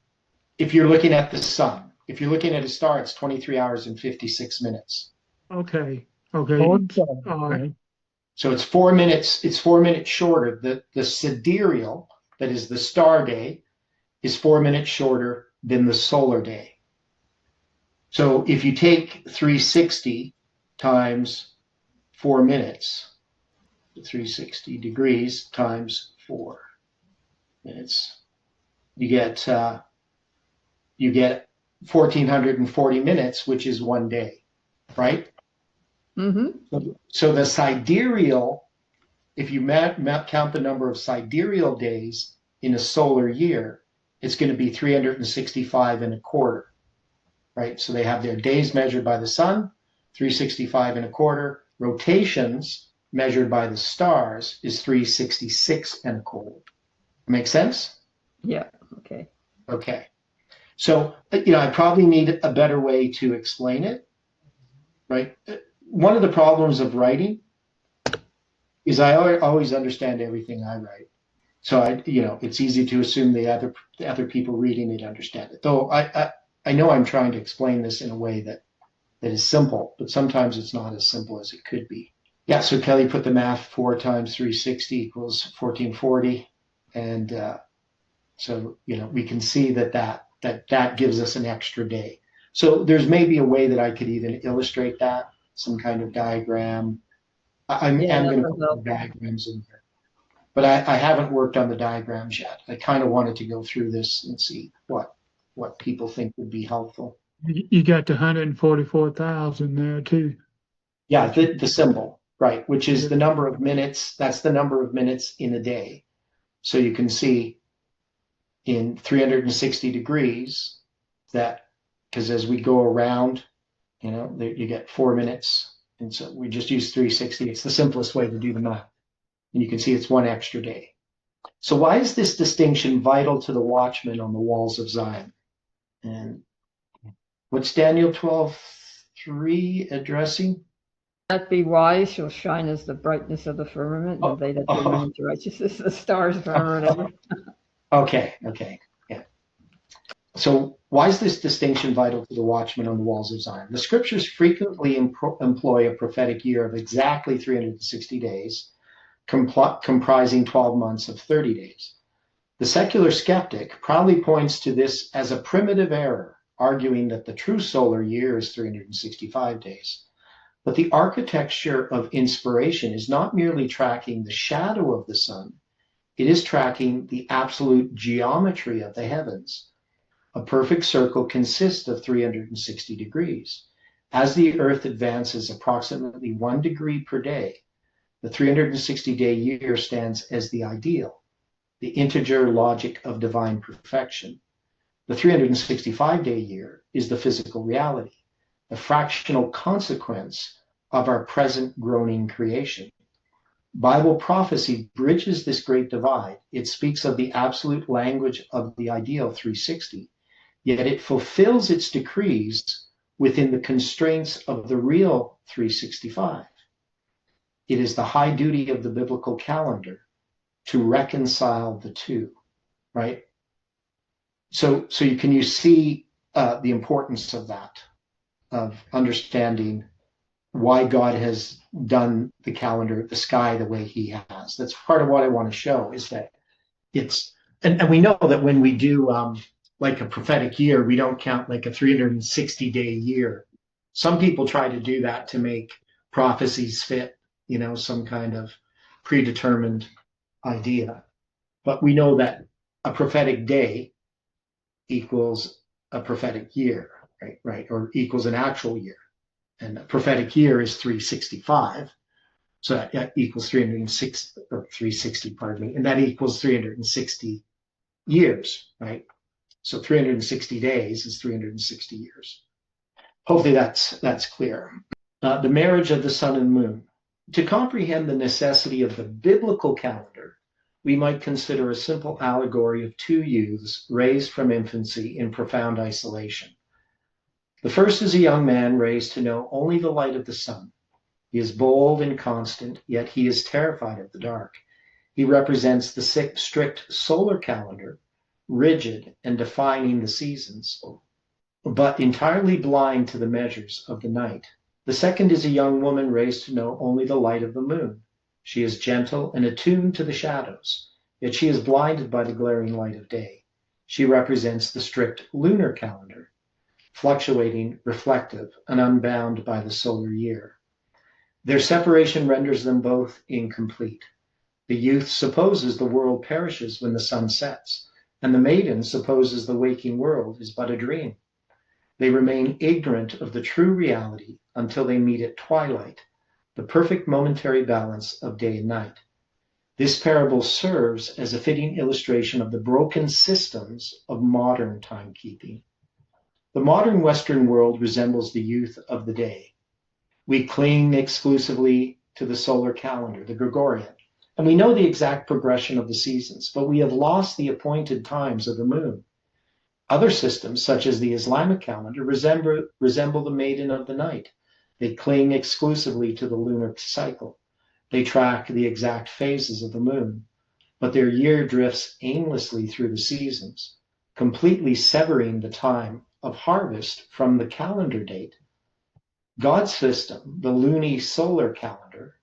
If you're looking at the sun. If you're looking at a star, it's 23 hours and 56 minutes. Okay. All right. So it's 4 minutes. It's 4 minutes shorter. The sidereal, that is the star day, is 4 minutes shorter than the solar day. So if you take 360 times 4 minutes, 360 degrees times 4 minutes, you get 1,440 minutes, which is 1 day, right? Mm-hmm. So the sidereal, if you count the number of sidereal days in a solar year, it's going to be 365 and a quarter, right? So they have their days measured by the sun, 365 and a quarter. Rotations measured by the stars is 366 and a quarter. Make sense? Yeah. Okay. Okay. So, I probably need a better way to explain it, right? One of the problems of writing is I always understand everything I write. So it's easy to assume the other people reading it understand it. Though I know I'm trying to explain this in a way that is simple, but sometimes it's not as simple as it could be. Yeah, so Kelly put the math 4 times 360 equals 1440. And so, we can see that gives us an extra day. So there's maybe a way that I could even illustrate that, some kind of diagram. I'm going to put the diagrams in here. But I haven't worked on the diagrams yet. I kind of wanted to go through this and see what people think would be helpful. You got the 144,000 there too. Yeah, the symbol, right, which is the number of minutes. That's the number of minutes in a day. So you can see in 360 degrees that, because as we go around, you get 4 minutes. And so we just use 360. It's the simplest way to do the math. And you can see it's 1 extra day. So why is this distinction vital to the watchmen on the walls of Zion? And what's Daniel 12:3 addressing? That be wise shall shine as the brightness of the firmament, and they that do run into righteousness, the stars forever and ever. Okay, yeah. So why is this distinction vital to the watchmen on the walls of Zion? The scriptures frequently employ a prophetic year of exactly 360 days, comprising 12 months of 30 days. The secular skeptic proudly points to this as a primitive error, arguing that the true solar year is 365 days. But the architecture of inspiration is not merely tracking the shadow of the sun, it is tracking the absolute geometry of the heavens. A perfect circle consists of 360 degrees. As the Earth advances approximately 1 degree per day, the 360-day year stands as the ideal, the integer logic of divine perfection. The 365-day year is the physical reality, the fractional consequence of our present groaning creation. Bible prophecy bridges this great divide. It speaks of the absolute language of the ideal 360, yet it fulfills its decrees within the constraints of the real 365. It is the high duty of the biblical calendar to reconcile the two, right? So you see the importance of that, of understanding why God has done the calendar, the sky, the way he has. That's part of what I want to show, is that it's, and we know that when we do like a prophetic year, we don't count like a 360-day year. Some people try to do that to make prophecies fit, some kind of predetermined idea. But we know that a prophetic day equals a prophetic year, right? Or equals an actual year. And a prophetic year is 365. So that equals 360, pardon me. And that equals 360 years, right? So 360 days is 360 years. Hopefully that's clear. The marriage of the sun and moon. To comprehend the necessity of the biblical calendar, we might consider a simple allegory of 2 youths raised from infancy in profound isolation. The first is a young man raised to know only the light of the sun. He is bold and constant, yet he is terrified of the dark. He represents the strict solar calendar, rigid and defining the seasons, but entirely blind to the measures of the night. The second is a young woman raised to know only the light of the moon. She is gentle and attuned to the shadows, yet she is blinded by the glaring light of day. She represents the strict lunar calendar, fluctuating, reflective, and unbound by the solar year. Their separation renders them both incomplete. The youth supposes the world perishes when the sun sets, and the maiden supposes the waking world is but a dream. They remain ignorant of the true reality until they meet at twilight, the perfect momentary balance of day and night. This parable serves as a fitting illustration of the broken systems of modern timekeeping. The modern Western world resembles the youth of the day. We cling exclusively to the solar calendar, the Gregorian, and we know the exact progression of the seasons, but we have lost the appointed times of the moon. Other systems, such as the Islamic calendar, resemble the maiden of the night. They cling exclusively to the lunar cycle. They track the exact phases of the moon, but their year drifts aimlessly through the seasons, completely severing the time of harvest from the calendar date. God's system, the luni-solar calendar,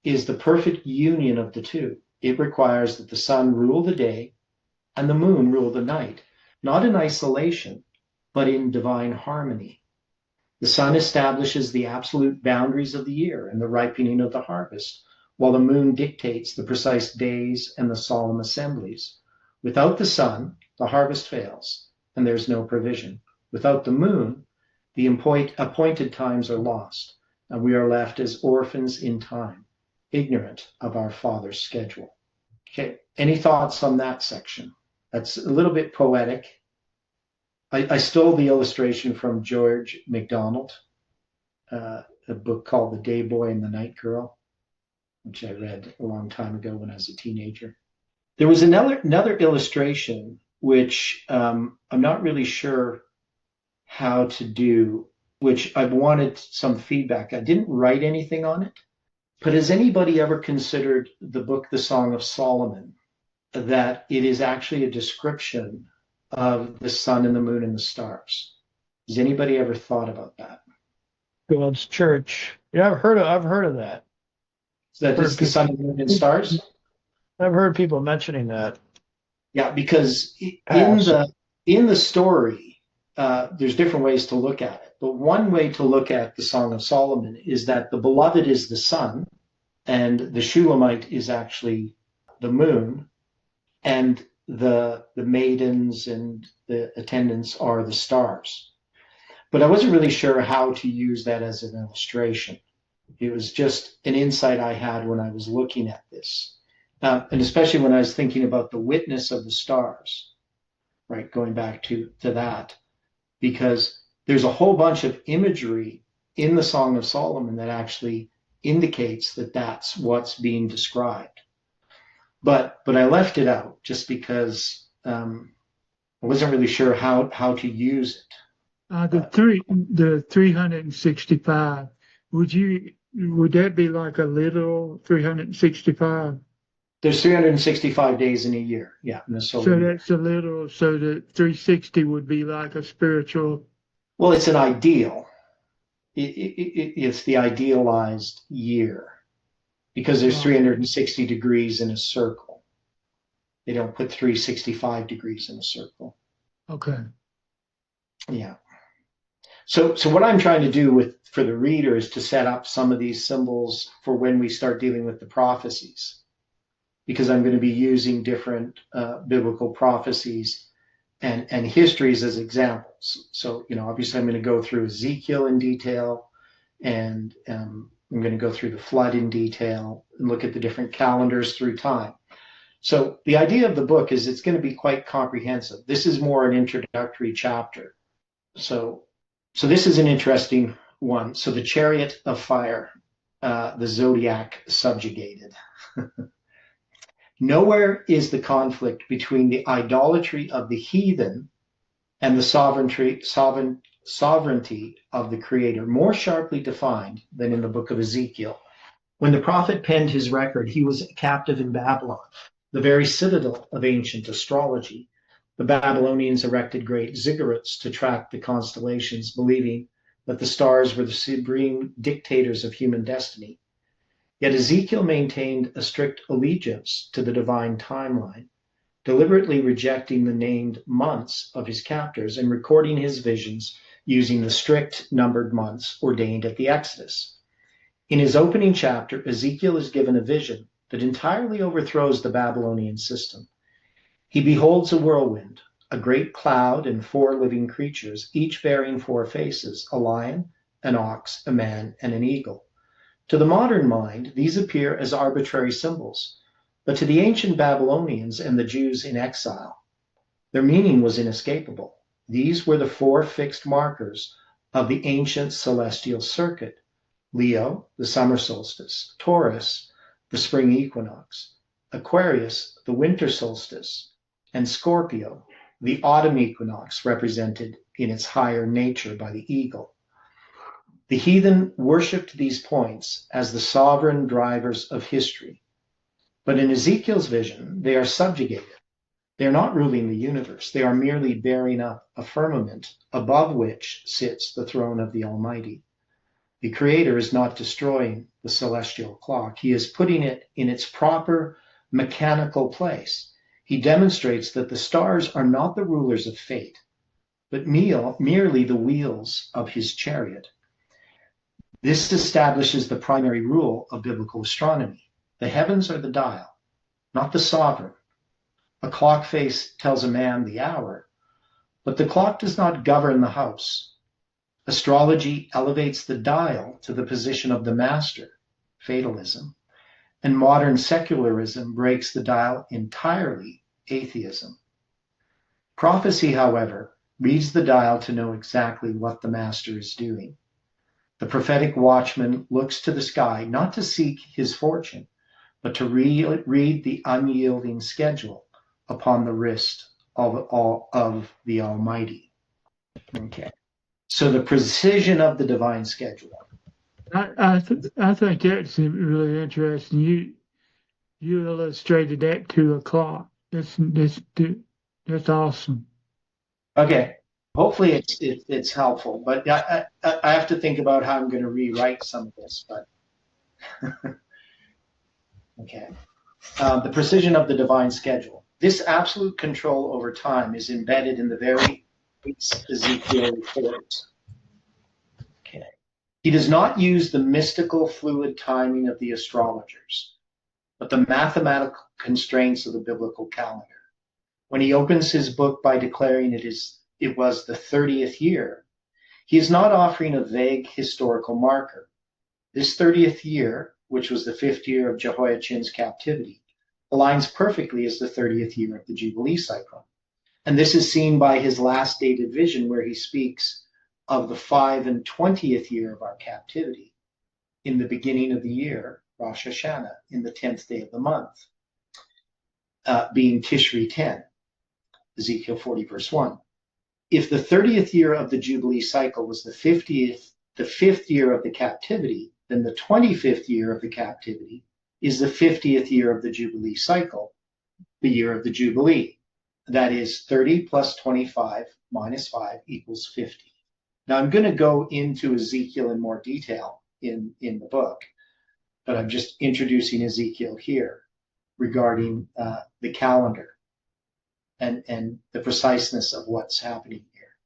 is the perfect union of the two. It requires that the sun rule the day and the moon rule the night, not in isolation, but in divine harmony. The sun establishes the absolute boundaries of the year and the ripening of the harvest, while the moon dictates the precise days and the solemn assemblies. Without the sun, the harvest fails, and there's no provision. Without the moon, the appointed times are lost, and we are left as orphans in time, ignorant of our Father's schedule. Okay, any thoughts on that section? That's a little bit poetic. I stole the illustration from George MacDonald, a book called The Day Boy and the Night Girl, which I read a long time ago when I was a teenager. There was another illustration, which I'm not really sure how to do, which I've wanted some feedback. I didn't write anything on it, but has anybody ever considered the book, The Song of Solomon, that it is actually a description of the sun and the moon and the stars? Has anybody ever thought about that? God's church. Yeah, I've heard of that. That is the sun and moon and stars? I've heard people mentioning that. Yeah, because in the story, there's different ways to look at it. But one way to look at the Song of Solomon is that the beloved is the sun, and the Shulamite is actually the moon, and the maidens and the attendants are the stars. But I wasn't really sure how to use that as an illustration. It was just an insight I had when I was looking at this. And especially when I was thinking about the witness of the stars, right, going back to that, because there's a whole bunch of imagery in the Song of Solomon that actually indicates that that's what's being described. But I left it out just because I wasn't really sure how to use it. The 365. Would that be like a literal 365? There's 365 days in a year, yeah. In the solar year. That's a literal. So the 360 would be like a spiritual. Well, it's an ideal. It's the idealized year, because there's 360 degrees in a circle. They don't put 365 degrees in a circle. Okay. Yeah. So what I'm trying to do for the reader is to set up some of these symbols for when we start dealing with the prophecies, because I'm going to be using different biblical prophecies and histories as examples. So, obviously I'm going to go through Ezekiel in detail, and I'm going to go through the flood in detail and look at the different calendars through time. So the idea of the book is it's going to be quite comprehensive. This is more an introductory chapter. So this is an interesting one. So the chariot of fire, the Zodiac subjugated. Nowhere is the conflict between the idolatry of the heathen and the sovereignty of the Creator more sharply defined than in the book of Ezekiel. When the prophet penned his record, he was a captive in Babylon, the very citadel of ancient astrology. The Babylonians erected great ziggurats to track the constellations, believing that the stars were the supreme dictators of human destiny. Yet Ezekiel maintained a strict allegiance to the divine timeline, deliberately rejecting the named months of his captors and recording his visions using the strict numbered months ordained at the Exodus. In his opening chapter, Ezekiel is given a vision that entirely overthrows the Babylonian system. He beholds a whirlwind, a great cloud, and 4 living creatures, each bearing 4 faces, a lion, an ox, a man, and an eagle. To the modern mind, these appear as arbitrary symbols, but to the ancient Babylonians and the Jews in exile, their meaning was inescapable. These were the 4 fixed markers of the ancient celestial circuit: Leo, the summer solstice; Taurus, the spring equinox; Aquarius, the winter solstice; and Scorpio, the autumn equinox represented in its higher nature by the eagle. The heathen worshipped these points as the sovereign drivers of history. But in Ezekiel's vision, they are subjugated. They are not ruling the universe. They are merely bearing up a firmament above which sits the throne of the Almighty. The Creator is not destroying the celestial clock. He is putting it in its proper mechanical place. He demonstrates that the stars are not the rulers of fate, but merely the wheels of his chariot. This establishes the primary rule of biblical astronomy. The heavens are the dial, not the sovereign. A clock face tells a man the hour, but the clock does not govern the house. Astrology elevates the dial to the position of the master, fatalism, and modern secularism breaks the dial entirely, atheism. Prophecy, however, reads the dial to know exactly what the master is doing. The prophetic watchman looks to the sky not to seek his fortune, but to read the unyielding schedule upon the wrist of the Almighty. Okay. So the precision of the divine schedule. I think that's really interesting. You illustrated that to a clock. That's awesome. Okay. Hopefully it's helpful, but I have to think about how I'm going to rewrite some of this. But okay. The precision of the divine schedule. This absolute control over time is embedded in the very Ezekiel report. Okay. He does not use the mystical fluid timing of the astrologers, but the mathematical constraints of the biblical calendar. When he opens his book by declaring it was the 30th year, he is not offering a vague historical marker. This 30th year, which was the 5th year of Jehoiachin's captivity, aligns perfectly as the 30th year of the Jubilee cycle. And this is seen by his last dated vision, where he speaks of the 5 and 20th year of our captivity, in the beginning of the year, Rosh Hashanah, in the 10th day of the month, being Tishri 10, Ezekiel 40, verse 1. If the 30th year of the Jubilee cycle was the 5th year of the captivity, then the 25th year of the captivity is the 50th year of the Jubilee cycle, the year of the Jubilee. That is 30 plus 25 minus 5 equals 50. Now I'm going to go into Ezekiel in more detail in the book, but I'm just introducing Ezekiel here regarding the calendar and the preciseness of what's happening here.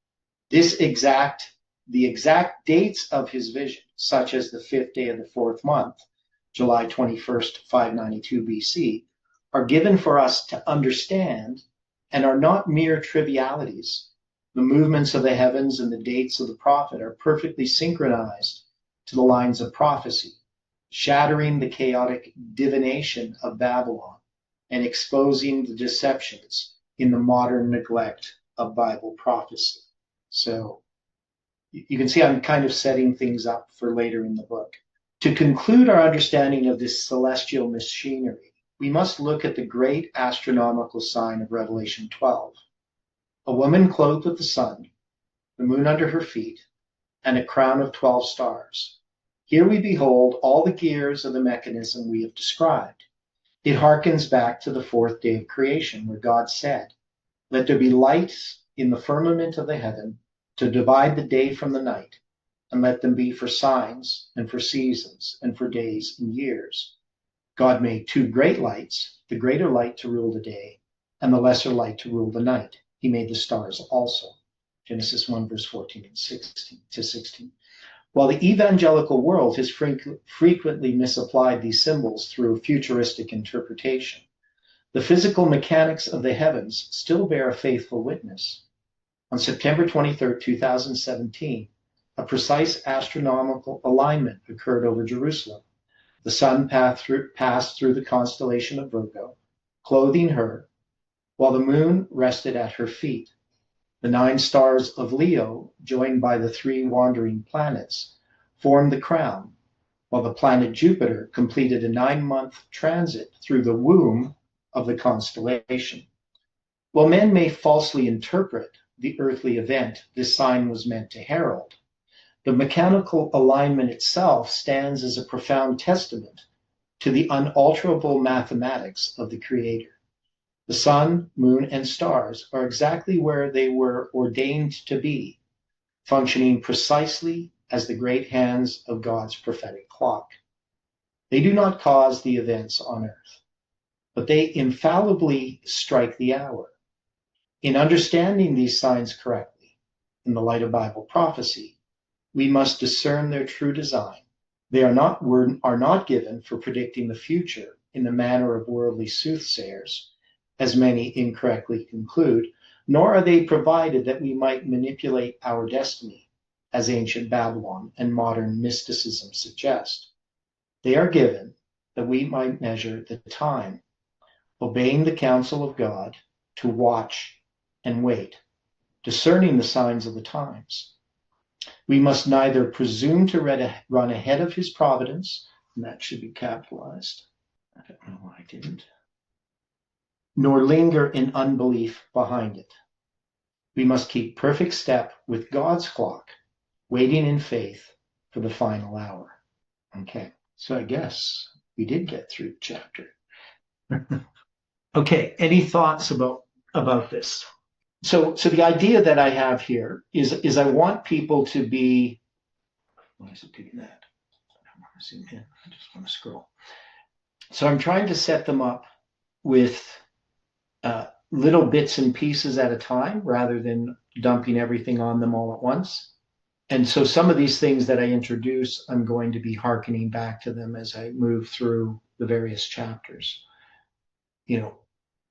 The exact dates of his vision, such as the 5th day of the 4th month, July 21st, 592 BC, are given for us to understand and are not mere trivialities. The movements of the heavens and the dates of the prophet are perfectly synchronized to the lines of prophecy, shattering the chaotic divination of Babylon and exposing the deceptions in the modern neglect of Bible prophecy. So you can see I'm kind of setting things up for later in the book. To conclude our understanding of this celestial machinery, we must look at the great astronomical sign of Revelation 12. A woman clothed with the sun, the moon under her feet, and a crown of 12 stars. Here we behold all the gears of the mechanism we have described. It harkens back to the 4th day of creation, where God said, "Let there be lights in the firmament of the heaven to divide the day from the night, and let them be for signs and for seasons and for days and years." God made 2 great lights, the greater light to rule the day and the lesser light to rule the night. He made the stars also. Genesis 1, verse 14 and 16. While the evangelical world has frequently misapplied these symbols through a futuristic interpretation, the physical mechanics of the heavens still bear a faithful witness. On September 23, 2017, a precise astronomical alignment occurred over Jerusalem. The sun passed through the constellation of Virgo, clothing her, while the moon rested at her feet. The 9 stars of Leo, joined by the 3 wandering planets, formed the crown, while the planet Jupiter completed a 9-month transit through the womb of the constellation. While men may falsely interpret the earthly event this sign was meant to herald, the mechanical alignment itself stands as a profound testament to the unalterable mathematics of the Creator. The sun, moon, and stars are exactly where they were ordained to be, functioning precisely as the great hands of God's prophetic clock. They do not cause the events on earth, but they infallibly strike the hour. In understanding these signs correctly, in the light of Bible prophecy, we must discern their true design. They are not given for predicting the future in the manner of worldly soothsayers, as many incorrectly conclude, nor are they provided that we might manipulate our destiny, as ancient Babylon and modern mysticism suggest. They are given that we might measure the time, obeying the counsel of God to watch and wait, discerning the signs of the times. We must neither presume to run ahead of his providence, and that should be capitalized. I don't know why I didn't. Nor linger in unbelief behind it. We must keep perfect step with God's clock, waiting in faith for the final hour. Okay, so I guess we did get through the chapter. Okay, any thoughts about this? So the idea that I have here is I want people to be, why is it doing that? I don't want to zoom in, I just want to scroll. So I'm trying to set them up with little bits and pieces at a time rather than dumping everything on them all at once. And so some of these things that I introduce, I'm going to be hearkening back to them as I move through the various chapters.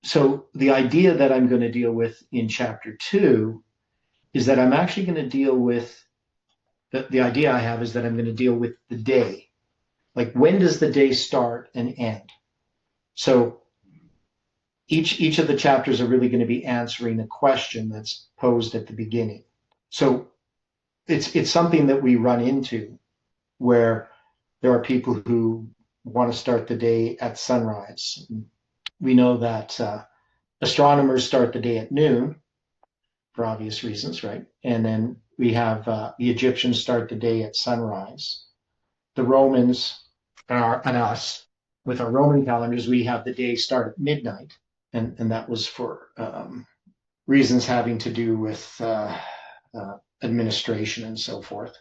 So the idea that I'm going to deal with in chapter 2 is that I'm actually going to deal with, the idea I have is that I'm going to deal with the day. Like, when does the day start and end? So each of the chapters are really going to be answering a question that's posed at the beginning. So it's something that we run into where there are people who want to start the day at sunrise. We know that astronomers start the day at noon for obvious reasons, right? And then we have the Egyptians start the day at sunrise. The Romans and us, with our Roman calendars, we have the day start at midnight. And that was for reasons having to do with administration and so forth.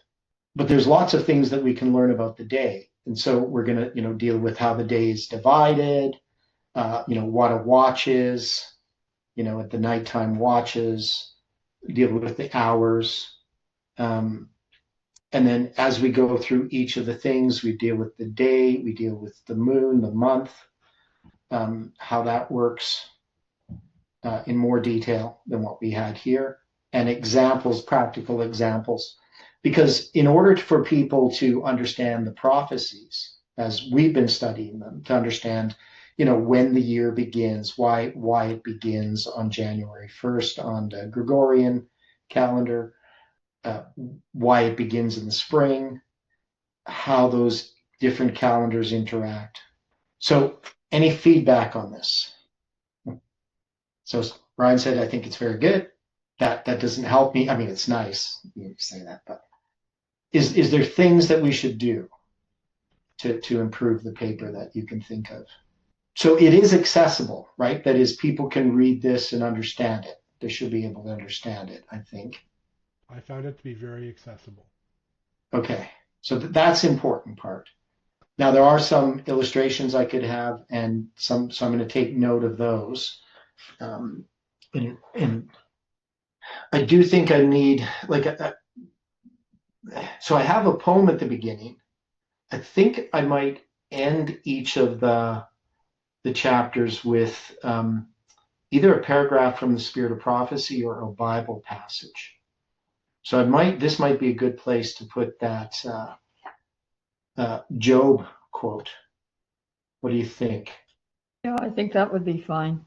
But there's lots of things that we can learn about the day. And so we're going to, deal with how the day is divided, what a watch is, at the nighttime watches, deal with the hours. And then as we go through each of the things, we deal with the day, we deal with the moon, the month, how that works in more detail than what we had here, and examples, practical examples. Because in order for people to understand the prophecies, as we've been studying them, to understand when the year begins, why it begins on January 1st on the Gregorian calendar, why it begins in the spring, how those different calendars interact. So any feedback on this? So Brian said, I think it's very good. That doesn't help me. I mean, it's nice you say that, but is there things that we should do to improve the paper that you can think of? So it is accessible, right? That is, people can read this and understand it. They should be able to understand it, I think. I found it to be very accessible. Okay, so that's the important part. Now, there are some illustrations I could have, and so I'm going to take note of those. And I do think I need, so I have a poem at the beginning. I think I might end each of the chapters with either a paragraph from the Spirit of Prophecy or a Bible passage. So this might be a good place to put that Job quote. What do you think? Yeah, I think that would be fine.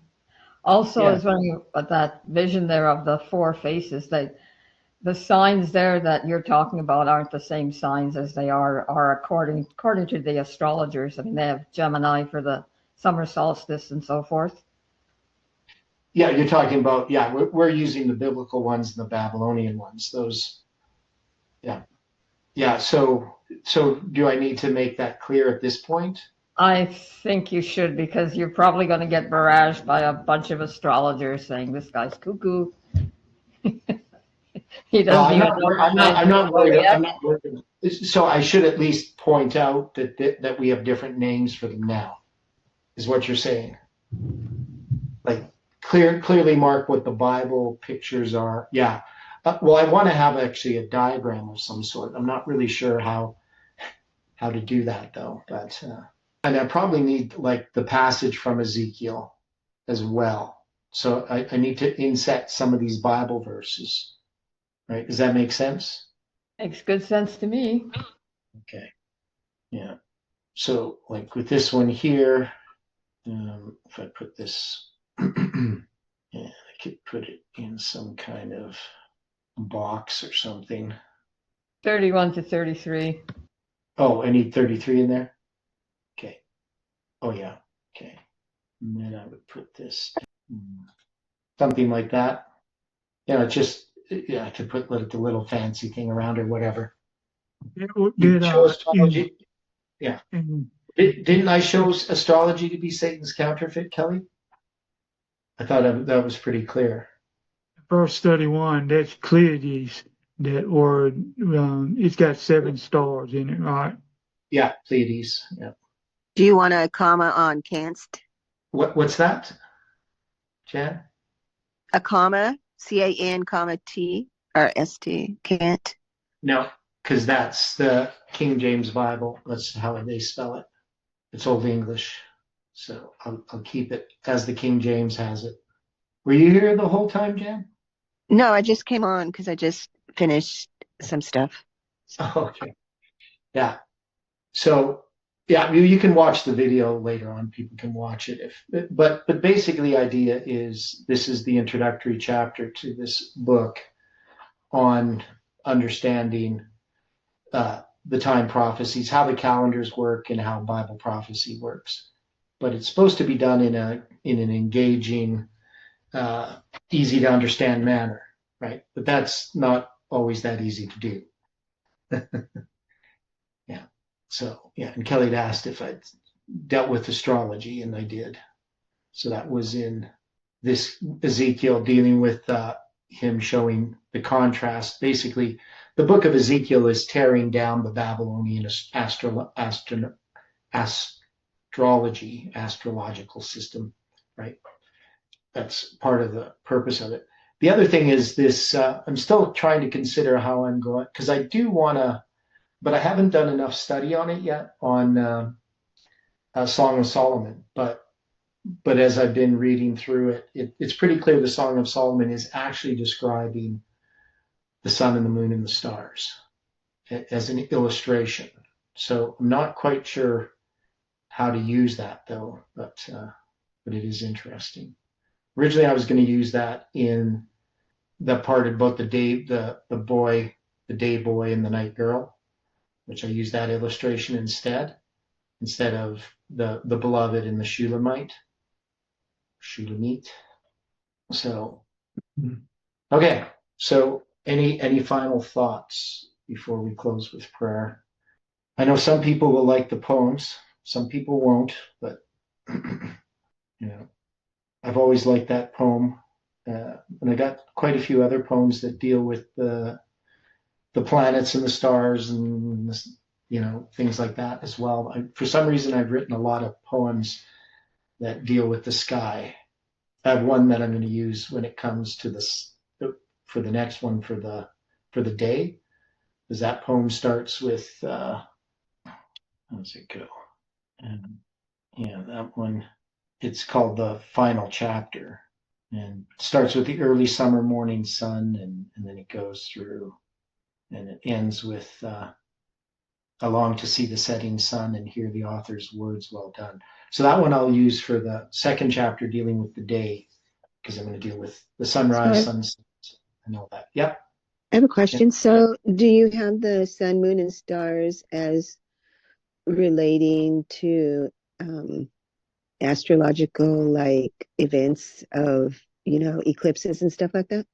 Also, Yeah. as when you that vision there of the four faces, the signs there that you're talking about aren't the same signs as they are according to the astrologers. I mean, they have Gemini for the summer solstice and so forth. Yeah, you're talking about, yeah, we're using the biblical ones and the Babylonian ones. Those, yeah. Yeah, so do I need to make that clear at this point? I think you should, because you're probably going to get barraged by a bunch of astrologers saying this guy's cuckoo. He doesn't even know. I'm not worried. I'm not worried. So I should at least point out that we have different names for them now, is what you're saying. Like clearly mark what the Bible pictures are. Yeah. Well, I want to have actually a diagram of some sort. I'm not really sure how to do that though, but and I probably need like the passage from Ezekiel as well. So I need to inset some of these Bible verses. Right? Does that make sense? Makes good sense to me. Okay. Yeah. So like with this one here, if I put this, and I could put it in some kind of box or something. 31 to 33. Oh, I need 33 in there? Okay. Oh, yeah. Okay. And then I would put this, something like that. You know, just, yeah, I could put like the little fancy thing around or whatever. Show astrology. Yeah. Didn't I show astrology to be Satan's counterfeit, Kelly? I thought that was pretty clear. Verse 31, that's Pleiades, that word, it's got 7 stars in it, right? Yeah, Pleiades. Yeah. Do you want a comma on canst? What's that, Jan? A comma, C-A-N, comma T, or S-T, can't? No, because that's the King James Bible. That's how they spell it. It's Old English. So I'll keep it as the King James has it. Were you here the whole time, Jan? No, I just came on because I just finished some stuff. Oh, okay. Yeah. So, yeah, you can watch the video later on. People can watch it. But basically the idea is this is the introductory chapter to this book on understanding the time prophecies, how the calendars work, and how Bible prophecy works. But it's supposed to be done in an engaging, easy to understand manner, right? But that's not always that easy to do. Yeah. So, yeah, and Kelly had asked if I'd dealt with astrology, and I did. So that was in this Ezekiel dealing with him showing the contrast. Basically, the book of Ezekiel is tearing down the Babylonian astrological system, right? That's part of the purpose of it. The other thing is this, I'm still trying to consider how I'm going, because I do want to, but I haven't done enough study on it yet, on Song of Solomon. But as I've been reading through it, it's pretty clear the Song of Solomon is actually describing the sun and the moon and the stars as an illustration. So I'm not quite sure how to use that though, but it is interesting. Originally, I was going to use that in the part about the day boy and the night girl, which I used that illustration instead of the beloved and the Shulamite. So, okay. So any final thoughts before we close with prayer? I know some people will like the poems, some people won't, but I've always liked that poem. And I got quite a few other poems that deal with the planets and the stars and things like that as well. For some reason, I've written a lot of poems that deal with the sky. I have one that I'm going to use when it comes to this for the next one for the day, because that poem starts with how does it go? And yeah, that one. It's called The Final Chapter, and it starts with the early summer morning sun, and then it goes through, and it ends with I long to see the setting sun and hear the author's words well done. So that one I'll use for the second chapter dealing with the day, because I'm going to deal with the sunrise, sunset, and all that. Yep. I have a question. Yep. So do you have the sun, moon, and stars as relating to astrological like events of eclipses and stuff like that?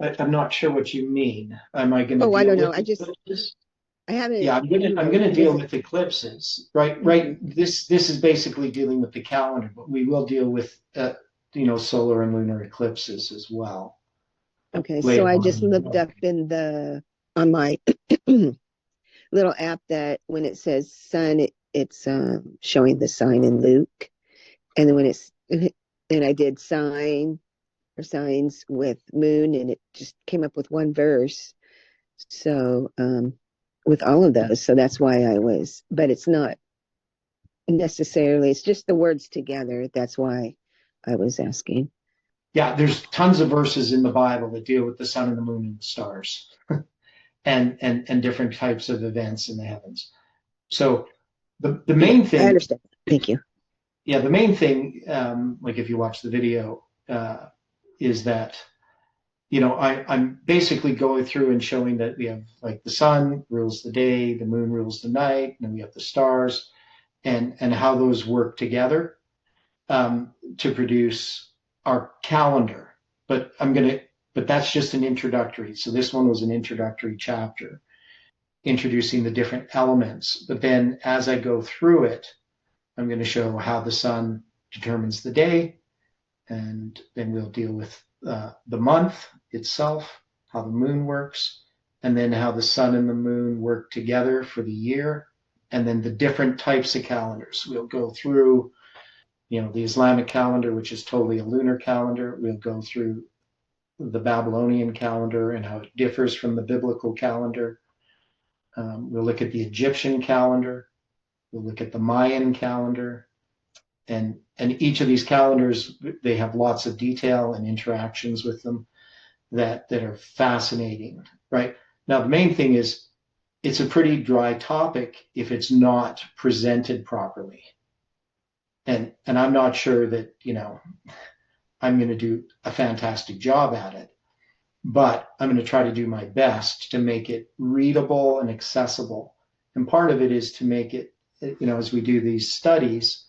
I'm not sure what you mean. Am I going to Oh, I deal don't know. with eclipses? I haven't, Yeah, I'm gonna I deal wasn't, with eclipses. Right. This is basically dealing with the calendar, but we will deal with solar and lunar eclipses as well okay. So later I on just in the looked book. up on my little app that when it says sun, it's showing the sign in Luke. And then and I did signs with moon, and it just came up with one verse. So, with all of those, so that's why but it's not necessarily, it's just the words together. That's why I was asking. Yeah, there's tons of verses in the Bible that deal with the sun and the moon and the stars and different types of events in the heavens. So the Yeah, main I thing, understand. Thank you. yeah, the main thing, like if you watch the video, is that I'm basically going through and showing that we have like the sun rules the day, the moon rules the night, and then we have the stars, and how those work together to produce our calendar. But that's just an introductory. So this one was an introductory chapter, introducing the different elements. But then as I go through it, I'm going to show how the sun determines the day, and then we'll deal with the month itself, how the moon works, and then how the sun and the moon work together for the year, and then the different types of calendars. We'll go through, the Islamic calendar, which is totally a lunar calendar. We'll go through the Babylonian calendar and how it differs from the biblical calendar. We'll look at the Egyptian calendar. We'll look at the Mayan calendar. And each of these calendars, they have lots of detail and interactions with them that are fascinating, right? Now, the main thing is it's a pretty dry topic if it's not presented properly. And I'm not sure that, I'm going to do a fantastic job at it, but I'm going to try to do my best to make it readable and accessible. And part of it is to make it, as we do these studies,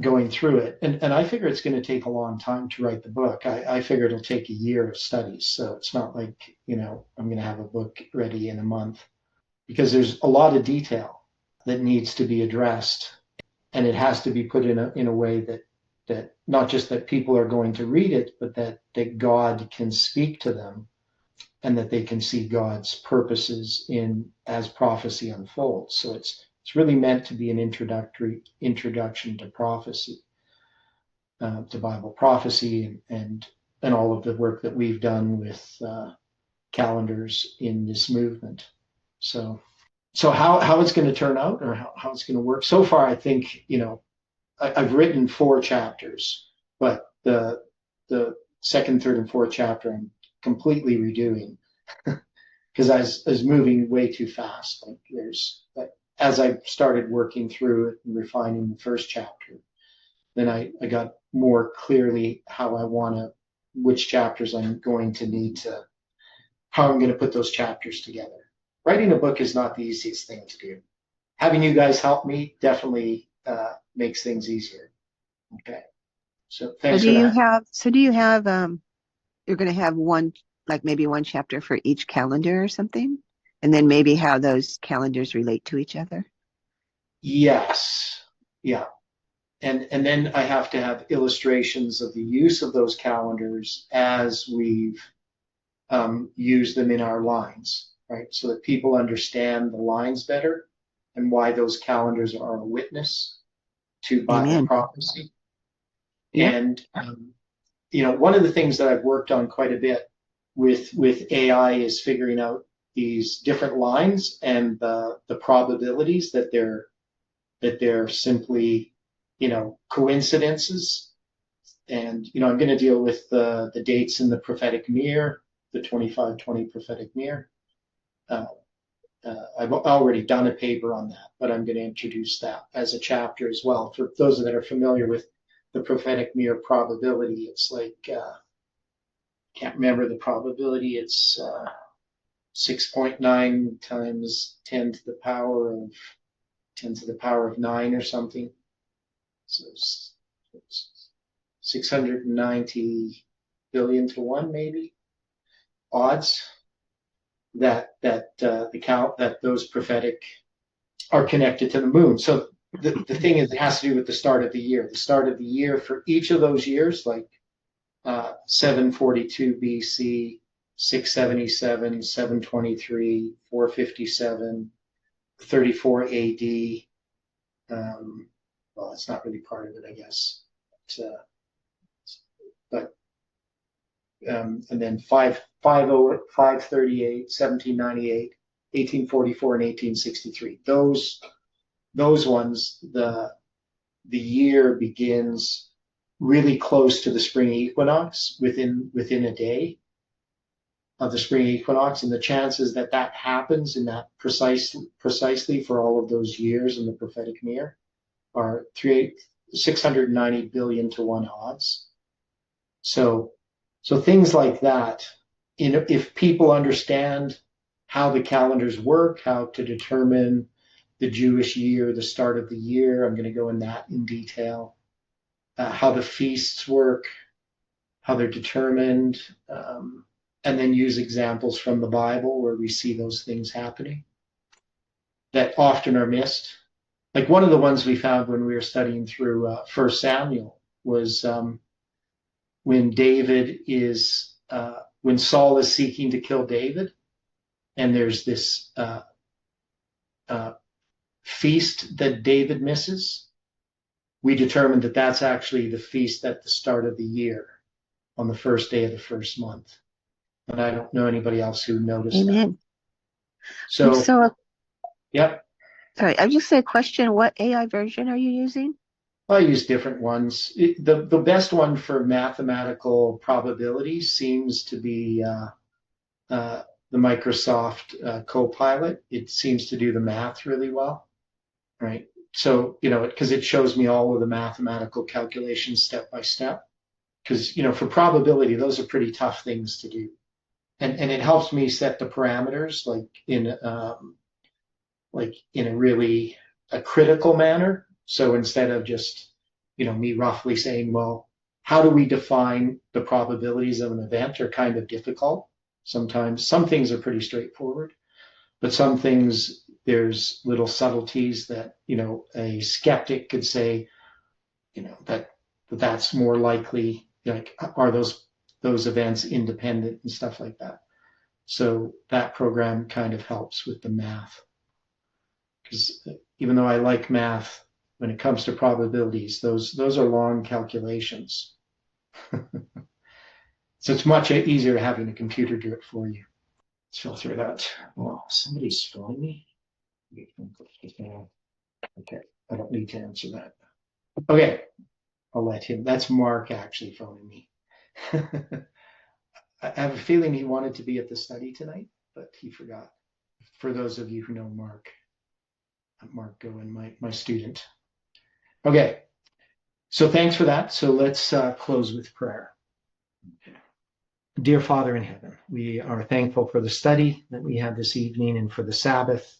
going through it. And I figure it's going to take a long time to write the book. I figure it'll take a year of studies. So it's not like, I'm going to have a book ready in a month, because there's a lot of detail that needs to be addressed. And it has to be put in a way that not just that people are going to read it, but that God can speak to them and that they can see God's purposes as prophecy unfolds. So it's really meant to be an introduction to prophecy, to Bible prophecy, and all of the work that we've done with calendars in this movement. So how it's going to turn out, or how it's going to work. So far, I think, I've written 4 chapters, but the second, third, and fourth chapter I'm completely redoing because I was moving way too fast. As I started working through it and refining the first chapter, then I got more clearly which chapters I'm going to need how I'm going to put those chapters together. Writing a book is not the easiest thing to do. Having you guys help me definitely makes things easier. Okay. So thanks for that. Do you have, you're going to have maybe one chapter for each calendar or something? And then maybe how those calendars relate to each other? Yes. Yeah. And then I have to have illustrations of the use of those calendars as we've used them in our lines, right? So that people understand the lines better and why those calendars are a witness to Bible prophecy. Yep. And, one of the things that I've worked on quite a bit with AI is figuring out these different lines and the probabilities that they're simply, coincidences. And, I'm going to deal with the dates in the prophetic mirror, the 2520 prophetic mirror. I've already done a paper on that, but I'm going to introduce that as a chapter as well. For those that are familiar with the prophetic mirror probability, it's like, can't remember the probability. It's 6.9 times 10 to the power of 9 or something. So it's 690 billion to 1, maybe, odds that those prophetic are connected to the moon. So the thing is, it has to do with the start of the year. The start of the year for each of those years, like 742 BC, 677, 723, 457, 34 AD. Well, it's not really part of it, I guess. And then 538, 1798, 1844, and 1863. Those ones, the year begins really close to the spring equinox, within a day of the spring equinox, and the chances that happens in that precisely for all of those years in the prophetic mirror are 690 billion to 1 odds. So things like that, if people understand how the calendars work, how to determine the Jewish year, the start of the year, I'm going to go in that in detail, how the feasts work, how they're determined, and then use examples from the Bible where we see those things happening that often are missed. Like one of the ones we found when we were studying through 1 Samuel was when when Saul is seeking to kill David, and there's this feast that David misses. We determined that that's actually the feast at the start of the year, on the first day of the first month. And I don't know anybody else who noticed Amen. that. So, yep. Sorry, I just said question. What AI version are you using? I use different ones. The best one for mathematical probabilities seems to be the Microsoft Copilot. It seems to do the math really well, right? So, because it shows me all of the mathematical calculations step by step. Because, for probability, those are pretty tough things to do. And it helps me set the parameters, like in a really critical manner. So instead of just, me roughly saying, well, how do we define the probabilities of an event are kind of difficult. Sometimes some things are pretty straightforward, but some things there's little subtleties that, a skeptic could say, that's more likely, like, are those events independent and stuff like that. So that program kind of helps with the math. Because even though I like math, when it comes to probabilities, those are long calculations. So it's much easier having a computer do it for you. Let's filter that. Oh, somebody's phoning me. Okay, I don't need to answer that. Okay, I'll let him. That's Mark actually phoning me. I have a feeling he wanted to be at the study tonight, but he forgot. For those of you who know Mark Goen, my student. Okay, so thanks for that. So let's close with prayer. Okay. Dear Father in heaven, we are thankful for the study that we had this evening and for the Sabbath.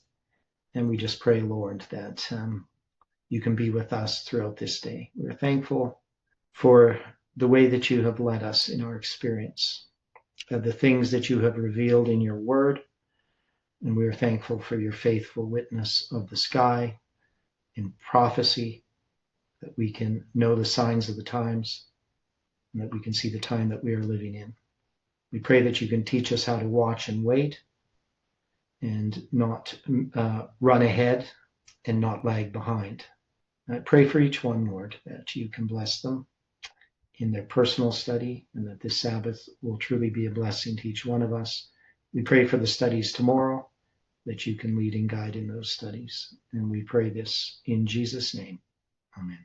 And we just pray, Lord, that you can be with us throughout this day. We're thankful for the way that you have led us in our experience, of the things that you have revealed in your word. And we are thankful for your faithful witness of the sky in prophecy, that we can know the signs of the times and that we can see the time that we are living in. We pray that you can teach us how to watch and wait and not run ahead and not lag behind. I pray for each one, Lord, that you can bless them in their personal study and that this Sabbath will truly be a blessing to each one of us. We pray for the studies tomorrow, that you can lead and guide in those studies. And we pray this in Jesus' name. Amen.